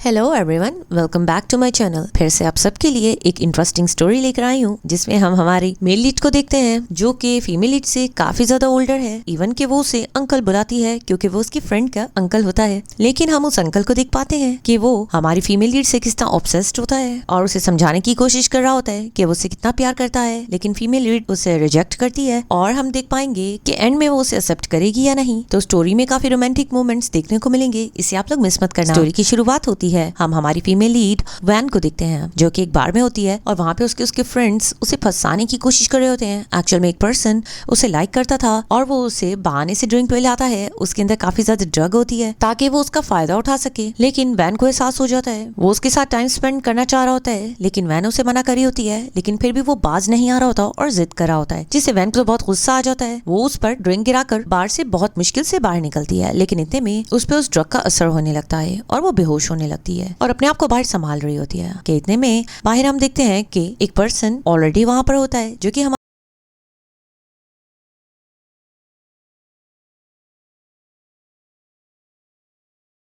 Hello everyone, welcome back to my channel. फिर से आप सबके लिए एक इंटरेस्टिंग स्टोरी लेकर आई हूँ जिसमें हम हमारी मेल लीड को देखते हैं जो कि फीमेल लीड से काफी ज्यादा ओल्डर है। इवन कि वो उसे अंकल बुलाती है क्योंकि वो उसकी फ्रेंड का अंकल होता है। लेकिन हम उस अंकल को देख पाते हैं कि वो हमारी फीमेल लीड से कितना ऑब्सेस्ड होता है और उसे समझाने की कोशिश कर रहा होता है कि वो उसे कितना प्यार करता है, लेकिन फीमेल लीड उसे रिजेक्ट करती है। और हम देख पाएंगे कि एंड में वो उसे एक्सेप्ट करेगी या नहीं। तो स्टोरी में काफी रोमांटिक मोमेंट्स देखने को मिलेंगे, इसे आप लोग मिस मत करना। स्टोरी की शुरुआत होती है, हम हमारी फीमेल लीड वैन को देखते हैं जो कि एक बार में होती है और वहाँ पे उसके फ्रेंड्स उसे फंसाने की कोशिश कर रहे होते हैं। एक्चुअल में एक पर्सन उसे लाइक करता था और वो उसे बहाने से ड्रिंक पे लाता है। उसके अंदर काफी ज्यादा ड्रग होती है ताकि वो उसका फायदा उठा सके। लेकिन वैन को एहसास हो जाता है, वो उसके साथ टाइम स्पेंड करना चाह रहा होता है लेकिन वैन उसे मना करी होती है। लेकिन फिर भी वो बाज नहीं आ रहा होता और जिद कर रहा होता है, जिससे वैन को बहुत गुस्सा आ जाता है। वो उस पर ड्रिंक गिराकर बार से बहुत मुश्किल से बाहर निकलती है, लेकिन इतने में उस पर उस ड्रग का असर होने लगता है और वो बेहोश होने लगती है और अपने आप को बाहर संभाल रही होती है। कि इतने में बाहर हम देखते हैं कि एक पर्सन ऑलरेडी वहां पर होता है जो कि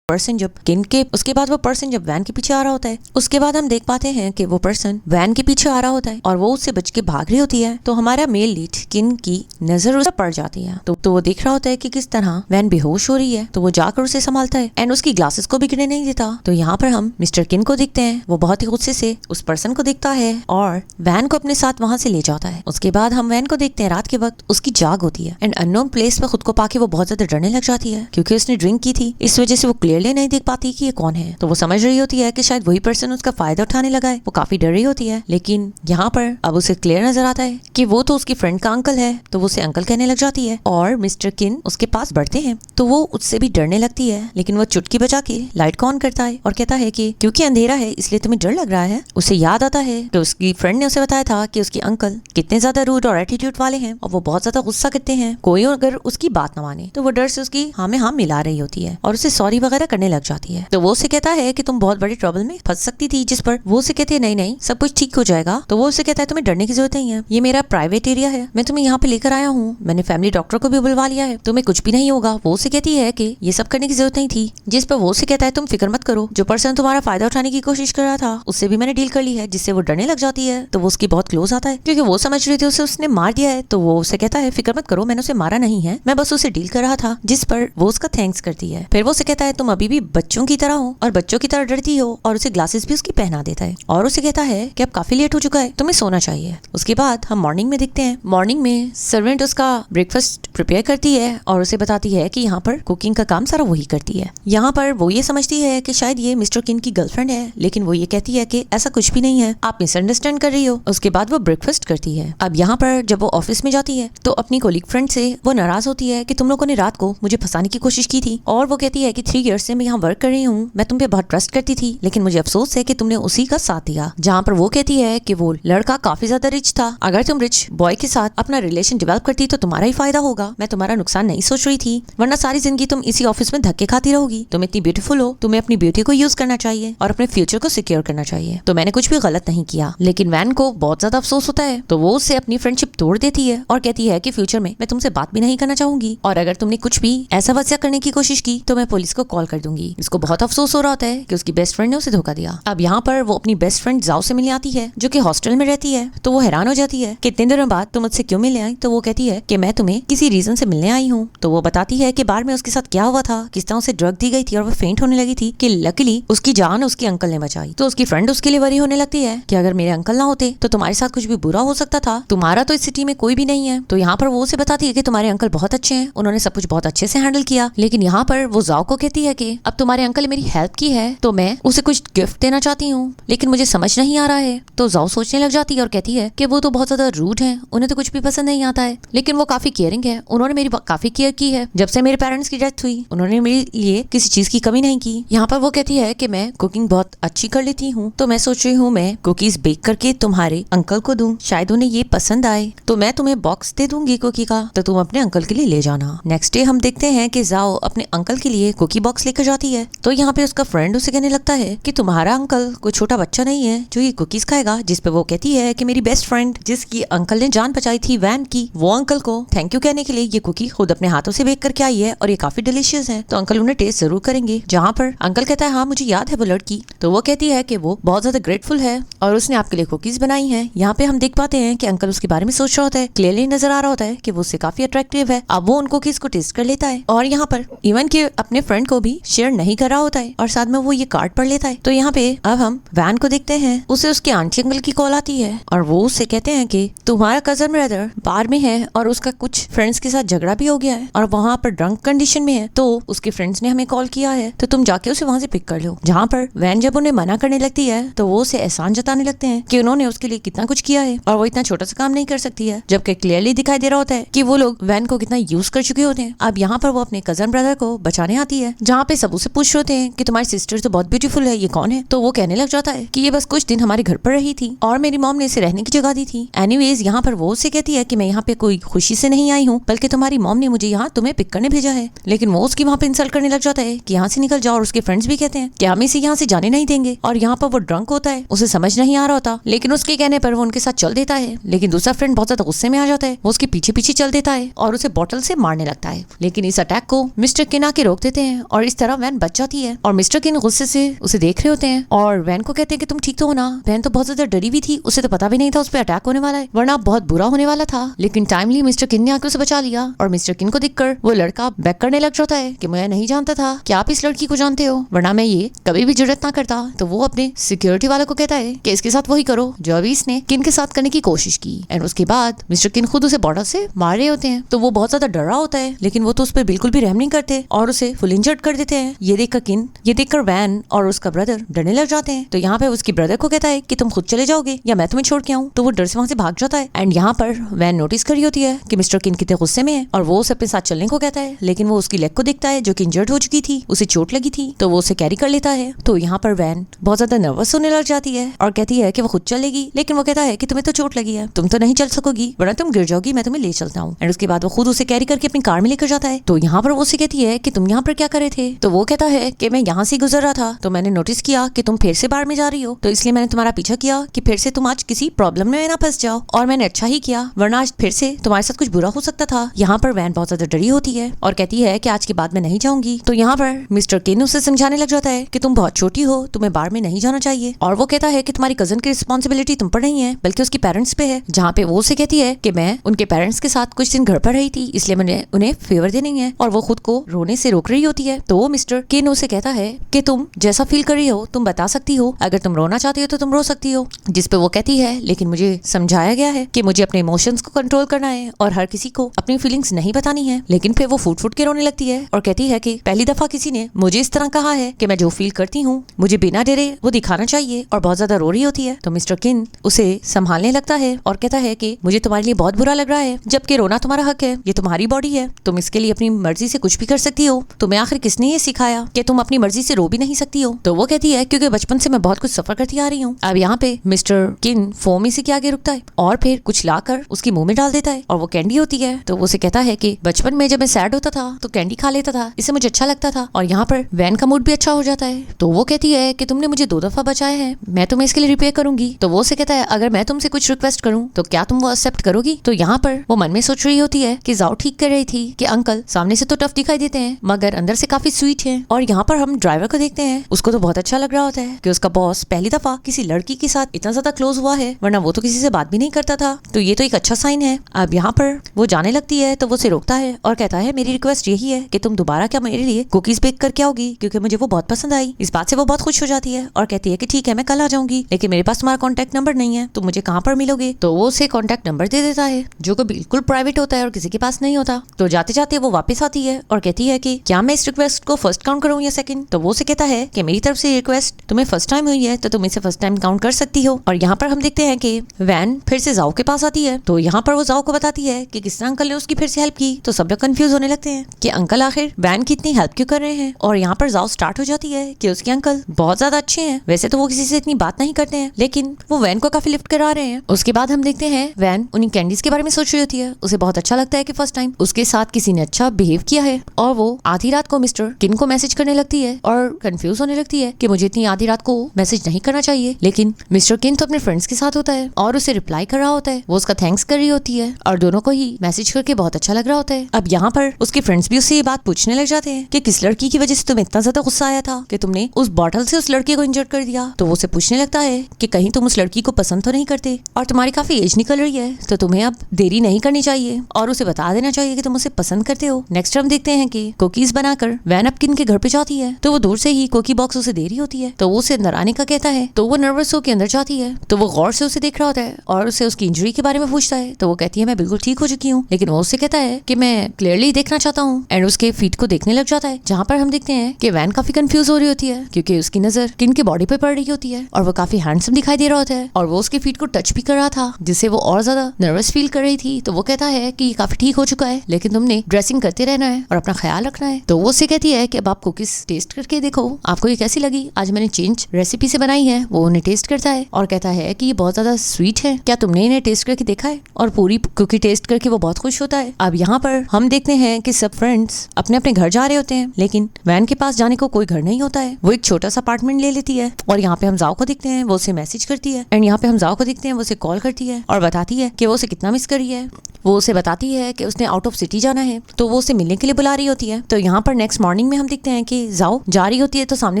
पर्सन जब किन के उसके बाद वो पर्सन जब वैन के पीछे आ रहा होता है, उसके बाद हम देख पाते हैं कि वो पर्सन वैन के पीछे आ रहा होता है और वो उससे बच के भाग रही होती है। तो हमारा मेल लीड किन की नजर उस पर पड़ जाती है। तो वो देख रहा होता है कि किस तरह वैन बेहोश हो रही है। तो वो जाकर उसे संभालता है एंड उसकी ग्लासेस को भी गिरने नहीं देता। तो यहाँ पर हम मिस्टर किन को देखते हैं, वो बहुत ही गुस्से से उस पर्सन को देखता है और वैन को अपने साथ वहां से ले जाता है। उसके बाद हम वैन को देखते हैं, रात के वक्त उसकी जाग होती है एंड अननोन प्लेस पर खुद को पाके वो बहुत ज्यादा डरने लग जाती है क्योंकि उसने ड्रिंक की थी। इस वजह से वो क्लियरली नहीं देख पाती कि ये कौन है। तो वो समझ रही होती है कि शायद वही पर्सन उसका फायदा उठाने लगा है। वो काफी डर रही होती है, लेकिन यहाँ पर अब उसे क्लियर नजर आता है कि वो तो उसकी फ्रेंड का अंकल है। तो वो उसे अंकल कहने लग जाती है और मिस्टर किन उसके पास बढ़ते हैं तो वो उससे भी डरने लगती है। लेकिन वो चुटकी बजा के लाइट को ऑन करता है और कहता है कि क्योंकि अंधेरा है इसलिए तुम्हें डर लग रहा है। उसे याद आता है कि उसकी फ्रेंड ने उसे बताया था कि उसके अंकल कितने ज्यादा रूड और एटीट्यूड वाले हैं और वो बहुत ज्यादा गुस्सा करते हैं कोई अगर उसकी बात न माने। तो वो डर से उसकी हाँ में हाँ मिला रही होती है और उसे सॉरी वगैरह करने लग जाती है। तो वो उसे कहता है कि तुम बहुत बड़ी ट्रबल में फंस सकती थी, जिस पर वो उसे कहती है नहीं नहीं सब कुछ ठीक हो जाएगा। तो वो उसे कहता है तुम्हें डरने की जरूरत नहीं है, ये मेरा प्राइवेट एरिया है, मैं तुम्हें यहाँ पे लेकर आया हूँ, मैंने फैमिली डॉक्टर को भी बुलवा लिया है, तुम्हें कुछ भी नहीं होगा। वो उसे कहती है कि ये सब करने की जरूरत नहीं थी, जिस पर वो उसे कहता है तुम फिक्र मत करो, जो पर्सन तुम्हारा फायदा उठाने की कोशिश कर रहा था उससे भी मैंने डील कर ली है, जिससे वो डरने लग जाती है। तो वो उसकी बहुत क्लोज आता है क्योंकि वो समझ रही थी उसे उसने मार दिया है। तो वो उसे कहता है फिक्र मत करो, मैंने उसे मारा नहीं है, मैं बस उसे डील कर रहा था, जिस पर वो उसका थैंक्स करती है। फिर वो उसे कहता है तुम अभी भी बच्चों की तरह हो और बच्चों की तरह डरती हो, और उसे ग्लासेस भी उसकी पहना देता है और उसे कहता है कि अब काफी लेट हो चुका है, तुम्हें सोना चाहिए। उसके बाद हम मॉर्निंग में देखते हैं, मॉर्निंग में सर्वेंट उसका ब्रेकफास्ट प्रिपेयर करती है और उसे बताती है कि यहाँ पर कुकिंग का काम सारा वही करती है। यहाँ पर वो ये समझती है कि शायद ये मिस्टर किन की गर्लफ्रेंड है, लेकिन वो ये कहती है कि ऐसा कुछ भी नहीं है, आप मिसअंडरस्टैंड कर रही हो। उसके बाद वो ब्रेकफास्ट करती है। अब यहाँ पर जब वो ऑफिस में जाती है तो अपनी कोलीग फ्रेंड से वो नाराज होती है कि तुम लोगों ने रात को मुझे फंसाने की कोशिश की थी, और वो कहती है कि 3 इयर्स से मैं यहाँ वर्क कर रही हूँ, मैं तुम पे बहुत ट्रस्ट करती थी, लेकिन मुझे अफसोस है कि तुमने उसी का साथ दिया। जहाँ पर वो कहती है कि वो लड़का काफी ज्यादा रिच था, अगर तुम रिच बॉय के साथ अपना रिलेशन डेवलप करती तो तुम्हारा ही फायदा होगा, मैं तुम्हारा नुकसान नहीं सोच रही थी, वरना सारी जिंदगी तुम इसी ऑफिस में धक्के खाती रहोगी। तुम इतनी ब्यूटीफुल हो, तुम्हें अपनी ब्यूटी को यूज करना चाहिए और अपने फ्यूचर को सिक्योर करना चाहिए। तो मैंने कुछ भी गलत नहीं किया। लेकिन वैन को बहुत ज्यादा अफसोस होता है, तो वो उससे अपनी फ्रेंडशिप तोड़ देती है और कहती है कि फ्यूचर में मैं तुमसे बात भी नहीं करना चाहूंगी, और अगर तुमने कुछ भी ऐसा वैसा करने की कोशिश की तो मैं पुलिस को कॉल कर दूंगी। इसको बहुत अफसोस हो रहा होता है कि उसकी बेस्ट फ्रेंड ने उसे धोखा दिया। अब यहाँ पर वो अपनी बेस्ट फ्रेंड जाओ से मिलने आती है जो कि हॉस्टल में रहती है। तो वो हैरान हो जाती है कितने दिनों बाद तुम मुझसे क्यों मिलने आई। तो वो कहती है कि मैं तुम्हें किसी रीजन से मिलने आई हूँ। तो वो बताती है कि बार में उसके साथ क्या हुआ था, किस तरह उसे ड्रग दी गई थी और वो फेंट होने लगी थी, कि लकीली उसकी जान उसके अंकल ने बचाई। तो उसकी फ्रेंड उसके लिए वरी होने लगती है कि अगर मेरे अंकल ना होते तो तुम्हारे साथ कुछ भी बुरा हो सकता था, तुम्हारा तो इस सिटी में कोई भी नहीं है। तो यहाँ पर वो उसे बताती है कि तुम्हारे अंकल बहुत अच्छे हैं, उन्होंने सब कुछ बहुत अच्छे से हैंडल किया। लेकिन यहाँ पर वो जाओ को कहती है कि अब तुम्हारे अंकल ने मेरी हेल्प की है तो मैं उसे कुछ गिफ्ट देना चाहती हूँ, लेकिन मुझे समझ नहीं आ रहा है। तो जाओ सोचने लग जाती है और कहती है कि वो तो बहुत ज्यादा रूड है, उन्हें तो कुछ भी पसंद नहीं आता है, लेकिन वो काफी केयरिंग है, उन्होंने मेरी काफी केयर की है। जब से मेरे पेरेंट्स की डेथ हुई उन्होंने मेरे लिए किसी चीज की कमी नहीं की। यहाँ पर वो कहती है कि मैं कुकिंग बहुत अच्छी कर लेती हूँ, तो मैं सोच रही हूँ मैं कुकीज बेक करके तुम्हारे अंकल को दूं, शायद उन्हें ये पसंद आए, तो मैं तुम्हें बॉक्स दे दूंगी कुकी का, तो तुम अपने अंकल के लिए ले जाना। नेक्स्ट डे हम देखते हैं कि जाओ अपने अंकल के लिए कुकी बॉक्स लेकर जाती है। तो यहाँ पे उसका फ्रेंड उसे कहने लगता है कि तुम्हारा अंकल कोई छोटा बच्चा नहीं है जो ये कुकीज खाएगा। जिसपे वो कहती है कि मेरी बेस्ट फ्रेंड जिसकी अंकल ने जान बचाई थी वैन की, वो अंकल को थैंक यू कहने के लिए ये कुकी खुद अपने हाथों से बेक करके आई है और ये काफी डिलीशियस है, तो अंकल उन्हें टेस्ट जरूर करेंगे। जहाँ पर अंकल कहता है हाँ मुझे याद है वो लड़की। तो वो कहती है कि वो बहुत ज्यादा ग्रेटफुल है और उसने आपके लिए कुकीज बनाई है। यहाँ पे हम देख पाते हैं कि अंकल उसके बारे में सोच रहा होता है, क्लियरली नजर आ रहा होता है कि वो उससे काफी अट्रैक्टिव है। अब वो उन कुकीज को टेस्ट कर लेता है और यहाँ पर इवन के अपने फ्रेंड को भी शेयर नहीं कर रहा होता है और साथ में वो ये कार्ड पढ़ लेता है। तो यहाँ पे अब हम वैन को देखते हैं, उसे उसके आंटी अंकल की कॉल आती है और वो उससे कहते हैं कि तुम्हारा कजन ब्रदर बार में है और उसका कुछ फ्रेंड्स के साथ झगड़ा भी हो गया है और वहाँ पर ड्रंक कंडीशन में है, तो उसके फ्रेंड्स ने हमें कॉल किया है तो तुम जाके उसे वहाँ से पिक कर लो। जहाँ पर वैन जब उन्हें मना करने लगती है तो वो उसे एहसान जताने लगते हैं कि उन्होंने उसके लिए कितना कुछ किया है और वो इतना छोटा सा काम नहीं कर सकती है, जबकि क्लियरली दिखाई दे रहा होता है कि वो लोग वैन को कितना यूज कर चुके होते हैं। अब यहाँ पर वो अपने कजन ब्रदर को बचाने आती है, जहाँ पे सब उसे पूछ रहे होते हैं कि तुम्हारी सिस्टर तो बहुत ब्यूटीफुल है, ये कौन है? तो वो कहने लग जाता है कि ये बस कुछ दिन हमारे घर पर रही थी और मेरी मॉम ने इसे रहने की जगह दी थी। एनीवेज यहाँ पर वो उसे कहती है कि मैं यहाँ पे कोई खुशी से नहीं आई हूँ, बल्कि तुम्हारी मॉम ने मुझे यहाँ तुम्हें पिक करने भेजा है। लेकिन वो उसकी वहाँ पे इंसल्ट करने लग जाता है कि यहाँ से निकल जाओ और उसके फ्रेंड्स भी कहते हैं कि हम इसे यहाँ से जाने नहीं देंगे। और यहाँ पर वो ड्रंक होता है, उसे समझ नहीं आ रहा होता, लेकिन उसके कहने पर वो उनके साथ चल देता है। लेकिन दूसरा फ्रेंड बहुत ज्यादा गुस्से में आ जाता है, वो उसके पीछे पीछे चल देता है और उसे बॉटल से मारने लगता है। लेकिन इस अटैक को मिस्टर किन आके रोक देते हैं और इस तरह वैन बच जाती है। और मिस्टर किन गुस्से से उसे देख रहे होते हैं और वैन को कहते हैं कि तुम ठीक तो हो ना? वैन तो बहुत ज्यादा डरी हुई थी, उसे तो पता भी नहीं था उस पर अटैक होने वाला है, वरना बहुत बुरा होने वाला था। लेकिन टाइमली मिस्टर किन ने आके उसे बचा लिया और मिस्टर किन को देखकर वो लड़का बैक करने लग जाता है कि मैं नहीं जानता था कि आप इस लड़की को जानते हो, वरना मैं ये कभी भी जुर्रत ना करता। तो वो अपने सिक्योरिटी वालों को कहता है कि इसके साथ वही करो जो अभी इसने किन के साथ करने की कोशिश की। एंड उसके बाद मिस्टर किन खुद उसे बॉर्डर से मार रहे होते हैं, तो वो बहुत ज्यादा डरा होता है, लेकिन वो तो उस पर बिल्कुल भी रहम नहीं करते और उसे फुल इंजर्ड कर देते हैं। ये देखकर वैन और उसका ब्रदर डरने लग जाते हैं। तो यहाँ पे उसकी ब्रदर को कहता है कि तुम खुद चले जाओगे या मैं तुम्हें छोड़ के आऊँ, तो वो डर से वहाँ से भाग जाता है। एंड यहाँ पर वैन नोटिस कर रही होती है कि मिस्टर किन कितने गुस्से में है और वो उसे अपने साथ चलने को कहता है, लेकिन वो उसकी लेग को देखता है जो कि इंजर्ड हो चुकी थी, उसे चोट लगी थी, तो वो उसे कैरी कर लेता है। तो यहाँ पर वैन बहुत ज्यादा नर्वस होने लग जाती है और कहती है कि वो खुद चलेगी, लेकिन वो कहता है कि तुम्हें तो चोट लगी है, तुम तो नहीं चल सकोगी, वरना तुम गिर जाओगी, मैं तुम्हें ले चलता हूँ। एंड उसके बाद वो खुद उसे कैरी करके अपनी कार में लेकर जाता है। तो यहाँ पर वो उसे कहती है कि तुम यहाँ पर क्या कर रहे थे? तो वो कहता है कि मैं यहाँ से गुजर रहा था तो मैंने नोटिस किया कि तुम फिर से बार में जा रही हो, तो इसलिए मैंने तुम्हारा पीछा किया कि फिर से तुम आज किसी प्रॉब्लम में ना फंस जाओ, और मैंने अच्छा ही किया, वरना आज फिर से तुम्हारे साथ कुछ बुरा हो सकता था। यहाँ पर वैन बहुत ज्यादा डरी होती है और कहती है कि आज के बाद मैं नहीं जाऊंगी। तो यहाँ पर मिस्टर किन उसे समझाने लग जाता है कि तुम बहुत छोटी हो, तुम्हें बार में नहीं जाना चाहिए, और वो कहता है कि तुम्हारी कजन की रिस्पॉन्सिबिलिटी तुम पर नहीं है बल्कि उसकी पेरेंट्स पे है। जहाँ पे वो उसे कहती है कि मैं उनके पेरेंट्स के साथ कुछ दिन घर पर रही थी, इसलिए मैंने उन्हें फेवर देनी है, और वो खुद को रोने से रोक रही होती है। तो वो मिस्टर किन उसे कहता है कि तुम जैसा फील कर रही हो तुम बता सकती हो, अगर तुम रोना चाहती हो तो तुम रो सकती हो। जिस पे वो कहती है लेकिन मुझे समझाया गया है कि मुझे अपने इमोशंस को कंट्रोल करना है और हर किसी को अपनी फीलिंग्स नहीं बतानी है। लेकिन फिर वो फूट फूट के रोने लगती है और कहती है कि पहली दफा किसी ने मुझे इस तरह कहा है कि मैं जो फील करती हूँ मुझे बिना डरे वो दिखाना चाहिए, और बहुत ज्यादा रो रही होती है। तो मिस्टर किन उसे संभालने लगता है और कहता है कि मुझे तुम्हारे लिए बहुत बुरा लग रहा है, जबकि रोना तुम्हारा हक है, ये तुम्हारी बॉडी है, तुम इसके लिए अपनी मर्जी से कुछ भी कर सकती हो, तुम्हें आखिर किसने ये सिखाया कि तुम अपनी मर्जी से रो भी नहीं सकती हो? तो वो कहती है क्योंकि बचपन से मैं बहुत कुछ सफर करती आ रही हूँ। अब यहाँ पे मिस्टर किन फोम इसी के आगे रुकता है और फिर कुछ लाकर उसकी मुंह में डाल देता है, और वो कैंडी होती है। तो वो उसे कहता है कि बचपन में जब मैं सैड होता था तो कैंडी खा लेता था, इससे मुझे अच्छा लगता था, और यहाँ पर वैन का मूड भी अच्छा हो जाता है। तो वो कहती है कि तुमने मुझे 2 दफा बचाया है, मैं तुम्हें इसके लिए रिपेयर करूंगी। तो वो उसे कहता है अगर मैं तुमसे कुछ रिक्वेस्ट करूं तो क्या तुम वो एक्सेप्ट करोगी? तो यहाँ पर वो मन में सोच रही होती है कि जाओ ठीक कर रही थी कि अंकल सामने से तो टफ दिखाई देते हैं मगर अंदर से काफी स्वीट है। और यहाँ पर हम ड्राइवर को देखते हैं, उसको तो बहुत अच्छा लग रहा होता है कि उसका बॉस पहली दफा किसी लड़की के साथ इतना ज्यादा क्लोज हुआ है, वरना वो तो किसी से बात भी नहीं करता था, तो ये तो एक अच्छा साइन है। अब यहाँ पर वो जाने लगती है तो वो उसे रोकता है और कहता है मेरी रिक्वेस्ट यही है कि तुम दोबारा क्या मेरे लिए कुकीज बेक करके आओगी, क्योंकि मुझे वो बहुत पसंद आई। इस बात से वो बहुत खुश हो जाती है और कहती है कि ठीक है मैं कल आ जाऊंगी, लेकिन मेरे पास तुम्हारा कॉन्टैक्ट नंबर नहीं है, तो मुझे कहाँ पर मिलोगे? तो वो उसे कॉन्टैक्ट नंबर दे देता है जो कि बिल्कुल प्राइवेट होता है और किसी के पास नहीं होता। तो जाते जाते वो वापस आती है और कहती है कि क्या मैं इस रिक्वेस्ट को फर्स्ट काउंट करूँ या सेकंड? तो वो उसे कहता है कि मेरी तरफ से रिक्वेस्ट तुम्हें फर्स्ट टाइम हुई है तो तुम इसे फर्स्ट टाइम काउंट कर सकती हो। और यहाँ पर हम देखते हैं कि वैन फिर से जाओ के पास आती है, तो यहाँ पर वो जाओ को बताती है कि किस तरह अंकल ने उसकी फिर से हेल्प की। तो सब लोग कंफ्यूज होने लगते हैं कि अंकल आखिर वैन की इतनी हेल्प क्यों कर रहे हैं। और यहाँ पर जाओ स्टार्ट हो जाती है कि उसके अंकल बहुत ज्यादा अच्छे हैं, वैसे तो वो किसी से इतनी बात नहीं करते हैं, लेकिन वो वैन को काफी लिफ्ट करा रहे हैं। उसके बाद हम देखते हैं वैन उन्हीं कैंडीज के बारे में सोच रही होती है, उसे बहुत अच्छा लगता है कि फर्स्ट टाइम उसके साथ किसी ने अच्छा बिहेव किया है, और वो आधी रात को मिस्टर किन को मैसेज करने लगती है और कंफ्यूज होने लगती है कि मुझे इतनी आधी रात को मैसेज नहीं करना चाहिए, लेकिन मिस्टर किन तो अपने फ्रेंड्स के साथ होता है और उसे रिप्लाई कर रहा होता है। वो उसका थैंक्स कर रही होती है और दोनों को ही मैसेज करके बहुत अच्छा लग रहा होता है। अब यहाँ पर उसके फ्रेंड्स भी उससे ये बात पूछने लग जाते हैं कि किस लड़की की वजह से तुम्हें इतना ज्यादा गुस्सा आया था कि तुमने उस बॉटल से उस लड़की को इंजर्ड कर दिया। तो वो उसे पूछने लगता है कि कहीं तुम उस लड़की को पसंद तो नहीं करते और तुम्हारी काफी एज निकल रही है, तो तुम्हें अब देरी नहीं करनी चाहिए और उसे बता देना चाहिए कि तुम उसे पसंद करते हो। नेक्स्ट हम देखते हैं कि कुकीज बनाकर वैन अब किन के घर पे जाती है, तो वो दूर से ही कुकी बॉक्स उसे दे रही होती है, तो वो उसे अंदर आने का कहता है। तो वो नर्वस होकर अंदर जाती है, तो वो गौर से उसे देख रहा होता है और उसे उसकी इंजरी के बारे में पूछता है। तो वो कहती है मैं बिल्कुल ठीक हो चुकी हूँ, लेकिन वो उससे कहता है कि मैं क्लियरली देखना चाहता हूँ एंड उसके फीट को देखने लग जाता है, जहाँ पर हम देखते हैं कि वैन काफी कंफ्यूज हो रही होती है क्योंकि उसकी नजर किन की बॉडी पे पड़ रही होती है और वो काफी हैंडसम दिखाई दे रहा होता है और वो उसके फीट को टच भी कर रहा था, जिससे वो और ज्यादा नर्वस फील कर रही थी। तो वो कहता है कि ये काफी ठीक हो चुका है, लेकिन तुमने ड्रेसिंग करते रहना है और अपना ख्याल रखना है। तो वो उससे कहती है कि अब आप कुकीज टेस्ट करके देखो, आपको ये कैसी लगी, आज मैंने चेंज रेसिपी से बनाई है। वो उन्हें टेस्ट करता है और कहता है कि ये बहुत ज्यादा स्वीट है, क्या तुमने इन्हें टेस्ट करके देखा है? और पूरी कुकी टेस्ट करके वो बहुत खुश होता है। अब यहाँ पर हम देखते हैं कि सब फ्रेंड्स अपने अपने घर जा रहे होते हैं, लेकिन वैन के पास जाने को कोई घर नहीं होता है। वो एक छोटा सा अपार्टमेंट ले लेती है और यहाँ पे हम जाओ को देखते हैं, वो उसे मैसेज करती है एंड यहाँ पे हम जाओ को देखते हैं, वो उसे कॉल करती है और बताती है कि वो उसे कितना मिस करी है। वो उसे बताती है कि उसने आउट ऑफ सिटी जाना है, तो वो उसे मिलने के लिए बुला रही होती है। तो यहाँ पर नेक्स्ट मॉर्निंग में हम देखते हैं कि जाओ जा रही होती है, तो सामने